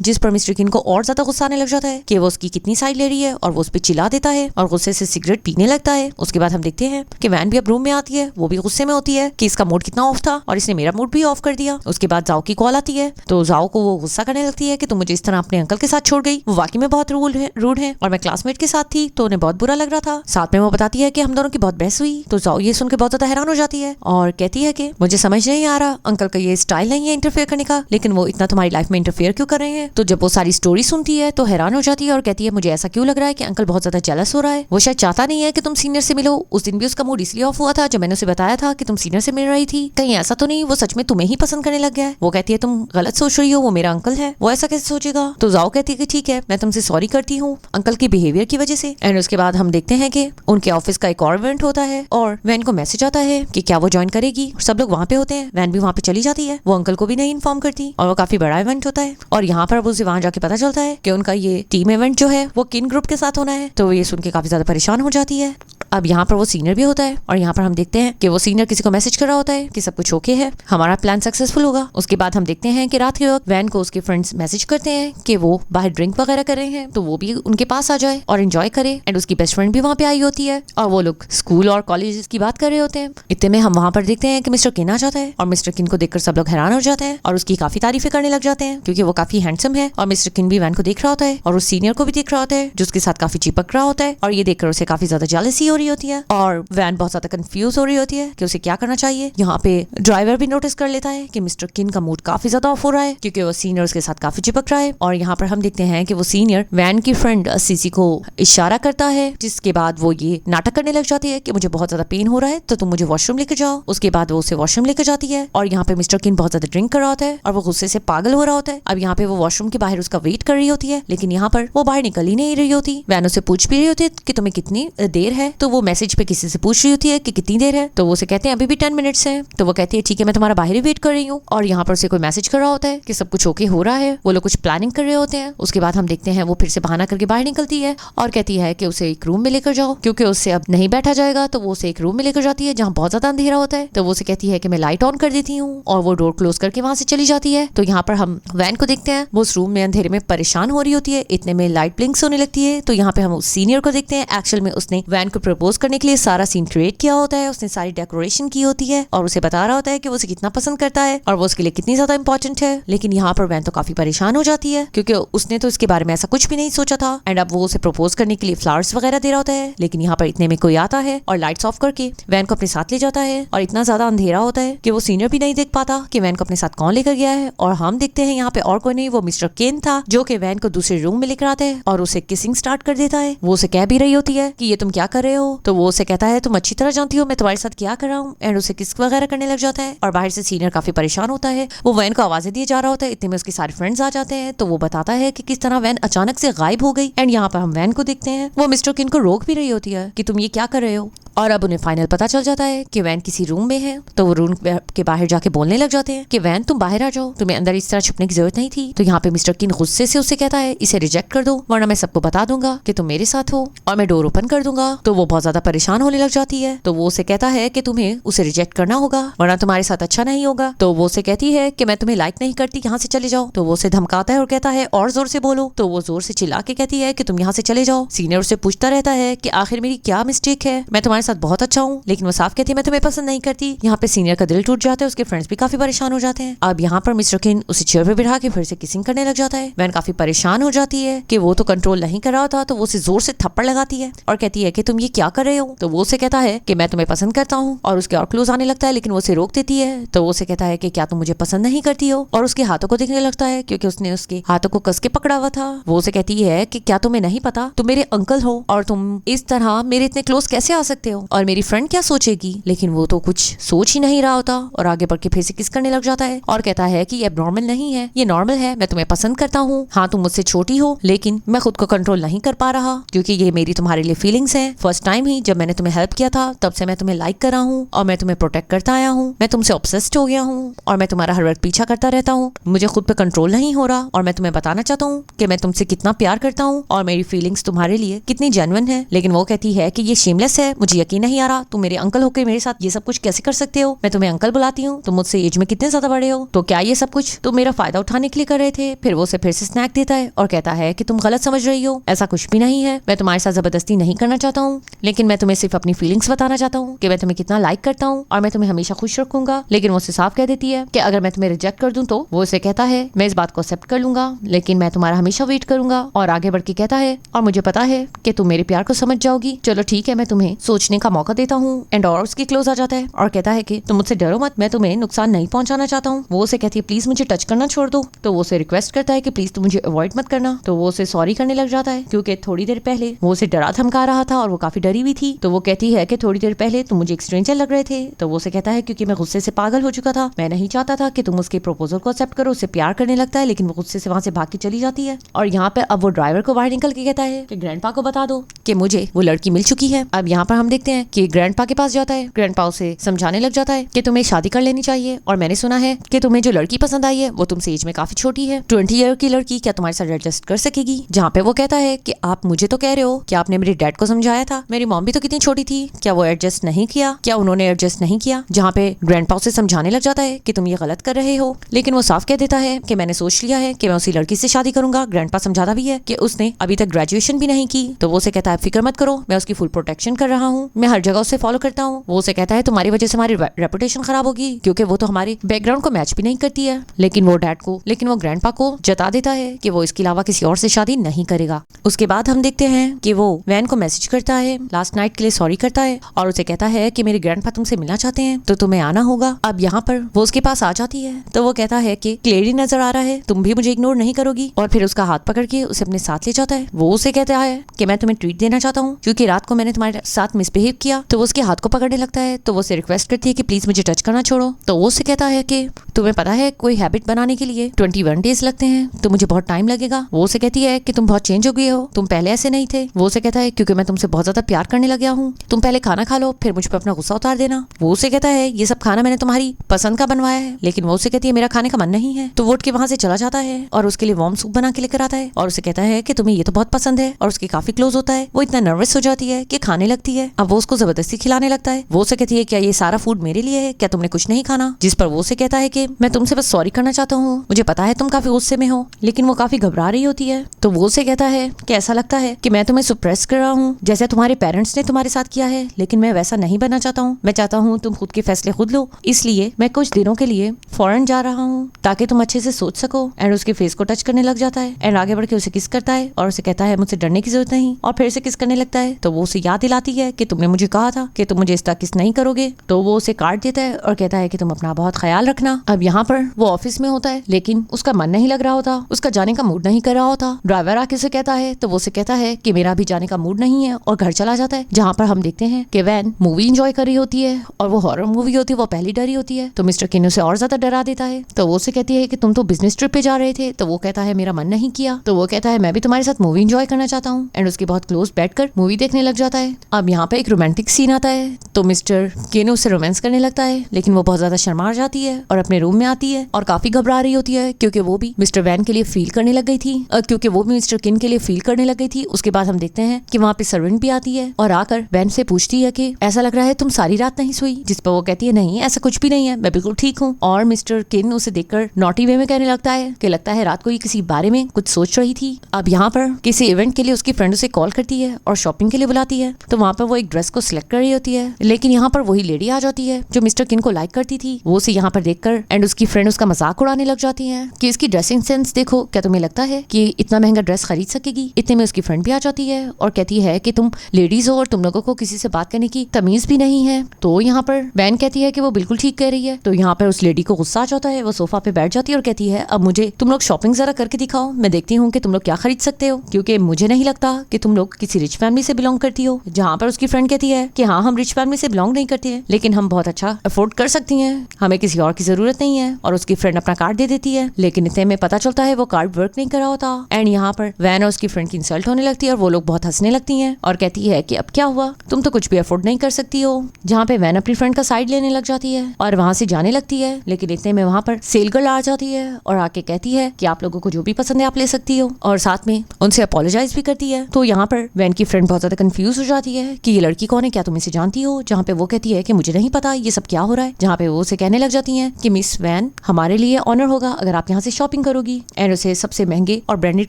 जिस पर मिस्टर किन को और ज्यादा गुस्सा आने लग जाता है कि वो उसकी कितनी साइड ले रही है और वो उस पर चिल्ला देता है और गुस्से से सिगरेट पीने लगता है। उसके बाद हम देखते हैं कि वैन भी अब रूम में आती है, वो भी गुस्से में होती है कि इसका मूड कितना ऑफ था और इसने मेरा मूड भी ऑफ कर दिया। उसके बाद जाओ की कॉल आती है, तो जाओ को वो गुस्सा करने लगती है कि तुम मुझे इस तरह अपने अंकल के साथ छोड़ गई, वो वाकई में बहुत रूड है और मैं क्लासमेट के साथ थी तो उन्हें बहुत बुरा लग रहा था। साथ में वो बताती है कि हम दोनों की बहुत बहस हुई। तो जाओ ये सुन के बहुत ज्यादा हैरान हो जाती है और कहती है कि मुझे समझ नहीं आ रहा, अंकल का ये स्टाइल नहीं है इंटरफेयर करने का, लेकिन वो इतना तुम्हारी लाइफ में इंटरफेयर क्यों कर रहे हैं। तो जब वो सारी स्टोरी सुनती है तो हैरान हो जाती है और कहती है मुझे ऐसा क्यों लग रहा है कि अंकल बहुत ज्यादा जेलस हो रहा है, वो शायद चाहता नहीं है कि तुम सीनियर से मिलो। उस दिन भी उसका मूड इसलिए ऑफ हुआ था जब मैंने उसे बताया था कि तुम सीनियर से मिल रही थी, कहीं ऐसा तो नहीं वो सच में तुम्हें ही पसंद करने लग गया है। वो कहती है तुम गलत सोच रही हो, वो मेरा अंकल है, वो ऐसा कैसे सोचेगा। तो जाओ कहती है कि ठीक है मैं तुमसे सॉरी करती हूँ अंकल के बिहेवियर की वजह से। एंड उसके बाद हम देखते हैं कि उनके ऑफिस का एक और इवेंट होता है और वैन को मैसेज आता है कि क्या वो ज्वाइन करेगी। सब लोग वहाँ पे होते हैं, वैन भी वहाँ पे चली जाती है, वो अंकल को भी नहीं इन्फॉर्म करती और वो काफी बड़ा इवेंट होता है। और यहाँ पर उसे वहाँ जाके पता चलता है कि उनका ये टीम इवेंट जो है वो किन ग्रुप के साथ होना है। तो ये सुन के काफी ज्यादा परेशान हो जाती है। अब यहाँ पर वो सीनियर भी होता है और यहाँ पर हम देखते हैं कि वो सीनियर किसी को मैसेज कर रहा होता है कि सब कुछ ओके है, हमारा प्लान सक्सेसफुल होगा। उसके बाद हम देखते हैं कि रात के वक्त वैन को उसके फ्रेंड्स मैसेज करते हैं कि वो बाहर ड्रिंक वगैरह कर रहे हैं, तो वो भी उनके पास आ जाए और एंजॉय करे। एंड उसकी बेस्ट फ्रेंड भी वहाँ पे आई होती है और वो लोग स्कूल और कॉलेज की बात कर रहे होते हैं। इतने में हम वहाँ पर देखते हैं कि मिस्टर किन आ जाता है और मिस्टर किन को देखकर सब लोग हैरान हो जाते हैं और उसकी काफी तारीफें करने लग जाते हैं क्योंकि वो काफी हैंडसम है। और मिस्टर किन भी वैन को देख रहा होता है और उस सीनियर को भी देख रहा होता है जो उसके साथ काफी चिपक रहा होता है और ये देखकर उसे काफी ज्यादा जेलसी हो रही होती है और वैन बहुत ज्यादा कंफ्यूज हो रही होती है कि उसे क्या करना चाहिए। यहाँ पे ड्राइवर भी नोटिस कर लेता है कि मिस्टर किन का मूड काफी ज्यादा ऑफ हो रहा है क्योंकि वो सीनियर उसके साथ काफी चिपक रहा है। और यहाँ पर हम देखते हैं कि वो सीनियर वैन की फ्रेंड सीसी को इशारा करता है, जिसके बाद वो ये नाटक करने लग जाती है कि मुझे बहुत ज्यादा पेन हो रहा है तो तुम मुझे वॉशरूम लेकर जाओ। उसके बाद वो उसे वॉशरूम लेकर जाती है और यहाँ पे मिस्टर किन बहुत ज्यादा ड्रिंक कर रहा होता है और वो गुस्से से पागल हो रहा होता है। अब यहाँ पे वो वॉशरूम के बाहर उसका वेट कर रही होती है, लेकिन यहाँ पर वो बाहर निकल ही नहीं रही होती। वैन उसे पूछ भी रही होती है कि तुम्हें कितनी देर है, तो वो मैसेज पे किसी से पूछ रही होती है कि कितनी देर है, तो वो उसे कहते हैं अभी भी 10 मिनट्स है। तो वो कहती है ठीक है मैं तुम्हारा बाहर ही वेट कर रही हूँ। और यहाँ पर उसे कोई मैसेज कर रहा होता है कि सब कुछ ओके हो रहा है, वो लोग कुछ प्लानिंग कर रहे होते हैं। उसके बाद हम देखते हैं वो फिर से बहाना करके बाहर निकलती है और कहती है कि उसे एक रूम में लेकर जाओ क्योंकि उससे अब नहीं बैठा जाएगा। तो वो उसे एक रूम में लेकर जाती है जहाँ बहुत ज्यादा अंधेरा होता है। तो वो उसे कहती है कि मैं लाइट ऑन कर देती हूँ और वो डोर क्लोज करके वहां से चली जाती है। तो यहाँ पर हम वैन को देखते हैं, वो उस रूम में अंधेरे में परेशान हो रही होती है, इतने में लाइट ब्लिंक्स होने लगती है। तो यहाँ पे हम उस सीनियर को देखते हैं, एक्चुअल में उसने वैन को प्रपोज करने के लिए सारा सीन क्रिएट किया होता है, उसने सारी डेकोरेशन की होती है और उसे बता रहा होता है कि वो उसे कितना पसंद करता है और वो उसके लिए कितनी ज्यादा इंपॉर्टेंट है। लेकिन यहाँ पर वैन तो काफी परेशान हो जाती है क्योंकि उसने तो इसके बारे में ऐसा कुछ भी नहीं सोचा था। एंड अब वो उसे प्रपोज करने के लिए फ्लावर्स वगैरह दे रहा होता है, लेकिन यहाँ पर इतने में कोई आता है और लाइट्स ऑफ करके वैन को अपने साथ ले जाता है। और इतना ज्यादा अंधेरा होता है कि वो सीनियर भी नहीं देख पाता कि वैन को अपने साथ कौन लेकर गया है। और हम देखते हैं यहाँ पे और कोई नहीं, वो मिस्टर केन था जो कि वैन को दूसरे रूम में लेकर आता है और उसे किसिंग स्टार्ट कर देता है। वो उसे कह भी रही होती है कि ये तुम क्या कर रहे हो, तो वो उसे कहता है तुम अच्छी तरह जानती हो मैं तुम्हारे साथ क्या कर रहा हूँ। एंड उसे किस वगैरह करने लग जाता है और बाहर से सीनियर काफी परेशान होता है, वो वैन को आवाजें दिए जा रहा होता है। इतने में उसके सारे फ्रेंड्स आ जाते हैं, तो वो बताता है कि किस तरह वैन अचानक से गायब हो गई। एंड यहाँ पर हम वैन को देखते हैं, वो मिस्टर किन को रोक भी रही होती है कि तुम ये क्या कर रहे हो। और अब उन्हें फाइनल पता चल जाता है कि वैन किसी रूम में है। तो वो रूम के बाहर जाके बोलने लग जाते हैं कि वैन तुम बाहर आ जाओ, तुम्हें अंदर इस तरह छुपने की जरूरत नहीं थी। तो यहाँ पे मिस्टर किन गुस्से से उससे कहता है इसे रिजेक्ट कर दो, वरना मैं सबको बता दूंगा कि तुम मेरे साथ हो और मैं डोर ओपन कर दूंगा। तो वो बहुत ज्यादा परेशान होने लग जाती है। तो वो उसे कहता है कि तुम्हें उसे रिजेक्ट करना होगा, वरना तुम्हारे साथ अच्छा नहीं होगा। तो वो उसे कहती है कि मैं तुम्हें लाइक नहीं करती, यहाँ से चले जाओ। तो वो उसे धमकाता है और कहता है और जोर से बोलो। तो वो जोर से चिल्ला के कहती है कि तुम यहाँ से चले जाओ। सीनियर उससे पूछता रहता है कि आखिर मेरी क्या मिस्टेक है, मैं तुम्हारे साथ बहुत अच्छा हूँ, लेकिन वो साफ कहती है मैं तुम्हें पसंद नहीं करती। यहाँ पे सीनियर का दिल टूट जाता है, उसके फ्रेंड्स भी काफी परेशान हो जाते हैं। अब यहाँ पर मिस्टर किन उसे चेयर पे बिठा के फिर से किसिंग करने लग जाता है। वैन काफी परेशान हो जाती है कि वो तो कंट्रोल नहीं कर रहा था। तो वो उसे जोर से थप्पड़ लगाती है और कहती है कि तुम ये क्या कर रहे हो। तो वो उसे कहता है कि मैं तुम्हें पसंद करता हूँ और उसके और क्लोज आने लगता है, लेकिन वो उसे रोक देती है। तो वो उसे कहता है कि क्या तुम मुझे पसंद नहीं करती हो, और उसके हाथों को देखने लगता है क्योंकि उसने उसके हाथों को कस के पकड़ा हुआ था। वो उसे कहती है कि क्या तुम्हें नहीं पता तुम मेरे अंकल हो और तुम इस तरह मेरे इतने क्लोज कैसे आ सकते हो, और मेरी फ्रेंड क्या सोचेगी। लेकिन वो तो कुछ सोच ही नहीं रहा होता और आगे बढ़ के फिर से किस करने लग जाता है और कहता है कि ये एबनॉर्मल नहीं है, ये नॉर्मल है, मैं तुम्हें पसंद करता हूँ। हाँ तुम मुझसे छोटी हो, लेकिन मैं खुद को कंट्रोल नहीं कर पा रहा क्योंकि ये मेरी तुम्हारे लिए फीलिंग्स हैं। फर्स्ट टाइम ही जब मैंने तुम्हें हेल्प किया था तब से मैं तुम्हें लाइक कर रहा हूँ और मैं तुम्हें प्रोटेक्ट करता आया हूँ। मैं तुमसे ऑब्सेस्ड हो गया हूँ और मैं तुम्हारा हर वक्त पीछा करता रहता हूँ। मुझे खुद पे कंट्रोल नहीं हो रहा और मैं तुम्हें बताना चाहता हूँ कि मैं तुमसे कितना प्यार करता हूँ और मेरी फीलिंग्स तुम्हारे लिए कितनी जेन्युइन है। लेकिन वो कहती है कि ये शेमलेस है, मुझे यकीन नहीं आ रहा तुम मेरे अंकल होकर मेरे साथ ये सब कुछ कैसे कर सकते हो। मैं तुम्हें अंकल बुलाती हूँ, तुम मुझसे एज में कितने ज्यादा बड़े हो, तो क्या ये सब कुछ तुम मेरा फायदा उठाने के लिए कर रहे थे। फिर वो उसे फिर से स्नैक देता है और कहता है कि तुम गलत समझ रही हो, ऐसा कुछ भी नहीं है, मैं तुम्हारे साथ जबरदस्ती नहीं करना चाहता हूँ, लेकिन मैं तुम्हें सिर्फ अपनी फीलिंग्स बताना चाहता हूँ कि मैं तुम्हें कितना लाइक करता हूँ और मैं तुम्हें हमेशा खुश रखूंगा। लेकिन वो उसे साफ कह देती है कि अगर मैं तुम्हें रिजेक्ट कर दूं तो वो उसे कहता है मैं इस बात को एक्सेप्ट कर लूंगा, लेकिन मैं तुम्हारा हमेशा वेट करूंगा। और आगे बढ़ के कहता है और मुझे पता है कि तुम मेरे प्यार को समझ जाओगी, चलो ठीक है मैं तुम्हें सोचने का मौका देता हूँ। एंड और उसके क्लोज आ जाता है और कहता है कि तुम मुझसे डरो मत, मैं तुम्हें नुकसान नहीं पहुंचाना चाहता हूँ। वो उसे कहती है प्लीज मुझे टच करना छोड़ दो। तो वो उसे रिक्वेस्ट करता है कि प्लीज तुम मुझे अवॉइड मत करना। तो वो उसे सॉरी करने लग जाता है क्योंकि थोड़ी देर पहले वो उसे डरा धमका रहा था और वो काफी डरी हुई थी। तो वो कहती है कि थोड़ी देर पहले तुम मुझे एक स्ट्रेंजर लग रहे थे। तो वो उसे कहता है क्योंकि मैं गुस्से से पागल हो चुका था, मैं नहीं चाहता था कि तुम उसके प्रपोजल को एक्सेप्ट करो। उससे प्यार करने लगता है लेकिन वो गुस्से से वहां से भाग के चली जाती है। और यहाँ पे अब वो ड्राइवर को बाहर निकल के कहता है कि ग्रैंडपा को बता दो कि मुझे वो लड़की मिल चुकी है। अब यहाँ पर हम देखते हैं कि ग्रैंडपा के पास जाता है, ग्रैंडपा उसे समझाने लग जाता है कि तुम्हें शादी कर लेनी चाहिए और मैंने सुना है कि तुम्हें जो लड़की पसंद आई है वो तुमसे एज में काफी छोटी है, 20 ईयर की लड़की क्या तुम्हारे साथ एडजस्ट कर सकेगी। जहाँ पे वो कहता है कि आप मुझे तो कह रहे हो कि आपने मेरे डैड को समझाया था, मेरी मॉम भी तो कितनी छोटी थी, क्या वो एडजस्ट नहीं किया, क्या उन्होंने एडजस्ट नहीं किया। जहाँ पे ग्रैंडपा उसे समझाने लग जाता है कि तुम ये गलत कर रहे हो, लेकिन वो साफ कह देता है कि मैंने सोच लिया है कि मैं उसी लड़की से शादी करूंगा। ग्रैंडपा समझाता भी है कि उसने अभी तक ग्रेजुएशन भी नहीं की। तो वो उसे कहता है फिक्र मत करो, मैं उसकी फुल प्रोटेक्शन कर रहा हूँ, मैं हर जगह उसे फॉलो करता हूँ। वो उसे कहता है तुम्हारी वजह से हमारी रेपुटेशन खराब होगी क्योंकि वो तो हमारे बैकग्राउंड को मैच भी नहीं करती है। लेकिन वो ग्रैंडपा को जता देता है कि वो इसके अलावा किसी और से शादी नहीं करेगा। उसके बाद हम देखते हैं कि वो वैन को मैसेज करता है, लास्ट नाइट के लिए सॉरी करता है और उसे कहता है कि मेरे ग्रैंडपा तुमसे मिलना चाहते हैं तो तुम्हें आना होगा। अब यहाँ पर वो उसके पास आ जाती है तो वो कहता है कि क्लियरली नजर आ रहा है तुम भी मुझे इग्नोर नहीं करोगी, और फिर उसका हाथ पकड़ के उसे अपने साथ ले जाता है। वो उसे कहता है कि मैं तुम्हें ट्रीट देना चाहता हूँ क्योंकि रात को मैंने तुम्हारे साथ मिसबिहेव किया। तो वो उसके हाथ को पकड़ने लगता है तो वो उसे रिक्वेस्ट करती है कि प्लीज मुझे टच करना छोड़ो। तो वो उसे कहता है कि तुम्हें पता है कोई हैबिट बनाने के लिए 21 डेज लगते हैं तो मुझे बहुत टाइम लगेगा। वो उसे कहती है कि तुम बहुत चेंज हो गए हो, तुम पहले ऐसे नहीं थे। वो उसे कहता है क्योंकि मैं तुमसे बहुत ज्यादा प्यार करने लग गया हूँ, तुम पहले खाना खा लो फिर मुझ पर अपना गुस्सा उतार देना। वो उसे कहता है ये सब खाना मैंने तुम्हारी पसंद का बनवाया है, लेकिन वो उसे कहती है मेरा खाने का मन नहीं है। तो वो उठ के वहां से चला जाता है और उसके लिए वार्म सूप बना के लेकर आता है और उसे कहता है कि तुम्हें ये तो बहुत पसंद है और उसके काफी क्लोज होता है। वो इतना नर्वस हो जाती है कि खाने लगती है। अब वो उसको जबरदस्ती खिलाने लगता है। वो उसे कहती है क्या ये सारा फूड मेरे लिए है, क्या तुमने कुछ नहीं खाना। जिस पर वो उसे कहता है कि मैं तुमसे बस सॉरी करना चाहता हूँ, मुझे पता है तुम काफी गुस्से में हो। लेकिन वो काफी घबरा रही होती है। तो वो उसे कहता है कि ऐसा लगता है कि मैं तुम्हें सुप्रेस कर रहा हूँ जैसे तुम्हारे पेरेंट्स ने तुम्हारे साथ किया है, लेकिन मैं वैसा नहीं बनना चाहता हूँ। मैं चाहता हूँ तुम खुद के फैसले खुद लो, इसलिए मैं कुछ दिनों के लिए फॉरेन जा रहा हूँ ताकि तुम अच्छे से सोच सको। एंड उसके फेस को टच करने लग जाता है एंड आगे बढ़ के उसे किस करता है और उसे कहता है मुझसे डरने की जरूरत नहीं, और फिर से किस करने लगता है। तो वो उसे याद दिलाती है कि तुमने मुझे कहा था कि तुम मुझे इस तरह किस नहीं करोगे। तो वो उसे काट देता है और कहता है कि तुम अपना बहुत ख्याल रखना। अब यहाँ पर वो ऑफिस में होता है लेकिन उसका मन नहीं लग रहा होता, उसका जाने का मूड नहीं कर रहा होता। ड्राइवर आके उसे कहता है तो वो उसे कहता है कि मेरा भी जाने का मूड नहीं है और घर चला जाता है। जहाँ पर हम देखते हैं कि वैन मूवी एंजॉय कर रही होती है और वो हॉरर मूवी होती है, वो पहली डरी होती है। तो मिस्टर किन उसे और ज्यादा डरा देता है। तो वो उसे कहती है कि तुम तो बिजनेस ट्रिप पे जा रहे थे। तो वो कहता है मेरा मन नहीं किया। तो वो कहता है मैं भी तुम्हारे साथ मूवी एंजॉय करना चाहता हूँ एंड उसके बहुत क्लोज बैठकर मूवी देखने लग जाता है। अब यहाँ पे एक रोमांटिक सीन आता है। तो मिस्टर किन उससे रोमांस करने लगता है, लेकिन वो बहुत ज्यादा शर्मा जाती है और अपने रूम में आती है और काफी घबरा रही होती है, क्योंकि वो भी मिस्टर वैन के लिए फील करने लग गई थी, क्योंकि वो भी मिस्टर किन के लिए फील करने लग गई थी। उसके बाद हम देखते हैं कि वहाँ पे सर्वेंट भी आती है और आकर वैन से पूछती है कि ऐसा लग रहा है तुम सारी रात नहीं सोई, जिस पर वो कहती है नहीं ऐसा कुछ भी नहीं है, मैं बिल्कुल ठीक हूँ। और मिस्टर किन उसे देखकर नॉटी वे में कहने लगता है कि लगता है रात को ये किसी बारे में कुछ सोच रही थी। अब यहाँ पर किसी इवेंट के लिए उसकी फ्रेंड उसे कॉल करती है और शॉपिंग के लिए बुलाती है। तो वहाँ पर वो एक ड्रेस को सिलेक्ट कर रही होती है, लेकिन यहाँ पर वही लेडी आ जाती है जो मिस्टर किन को लाइक करती थी। वो उसे यहाँ पर देखकर एंड उसकी फ्रेंड उसका मजाक उड़ाने लग जाती है कि इसकी ड्रेसिंग सेंस देखो, क्या तुम्हें लगता है कि इतना महंगा ड्रेस खरीद सकेगी। इतने में उसकी फ्रेंड भी आ जाती है और कहती है कि तुम लेडीज हो और तुम लोगों को किसी से बात करने की तमीज भी नहीं है। तो यहाँ पर वैन कहती है कि वो बिल्कुल ठीक कह रही है। तो यहाँ पर उस लेडी को गुस्सा आ जाता है, वो सोफा पे बैठ जाती है और कहती है अब मुझे तुम लोग शॉपिंग जरा करके दिखाओ, मैं देखती हूँ कि तुम लोग क्या खरीद सकते हो, क्योंकि मुझे नहीं लगता कि तुम लोग किसी रिच फैमिली से बिलोंग करती हो। जहाँ पर उसकी फ्रेंड कहती है कि हाँ हम रिच फैमिली से बिलोंग नहीं करते हैं, लेकिन हम बहुत अच्छा अफोर्ड कर सकती हैं, हमें किसी और की जरूरत नहीं है। और उसकी फ्रेंड अपना कार्ड दे देती है, लेकिन इतने में पता चलता है वो कार्ड वर्क नहीं कर रहा होता। एंड यहाँ पर वैन और उसकी फ्रेंड की इंसल्ट होने लगती है और वो लोग बहुत हंसने लगती हैं और कहती है कि अब क्या हुआ, तुम तो कुछ भी अफोर्ड नहीं कर सकती हो। जहाँ पे वैन अपनी फ्रेंड का साइड लेने लग जाती है और वहाँ से जाने लगती है, लेकिन इतने में वहाँ पर सेल गर्ल आ जाती है और आके कहती है कि आप लोगों को जो भी पसंद है आप ले सकती हो, और साथ में उनसे अपोलोजाइज भी करती है। तो यहाँ पर वैन की फ्रेंड बहुत ज्यादा कंफ्यूज हो जाती है कि ये लड़की कौन है, क्या तुम इसे जानती हो। जहाँ पे वो कहती है कि मुझे नहीं पता ये सब क्या हो रहा है। जहाँ पे वो उसे कहने लग जाती है कि मिस वैन हमारे लिए ऑनर होगा अगर आप यहाँ से शॉपिंग करोगी, एंड उसे सबसे महंगे और ब्रांडेड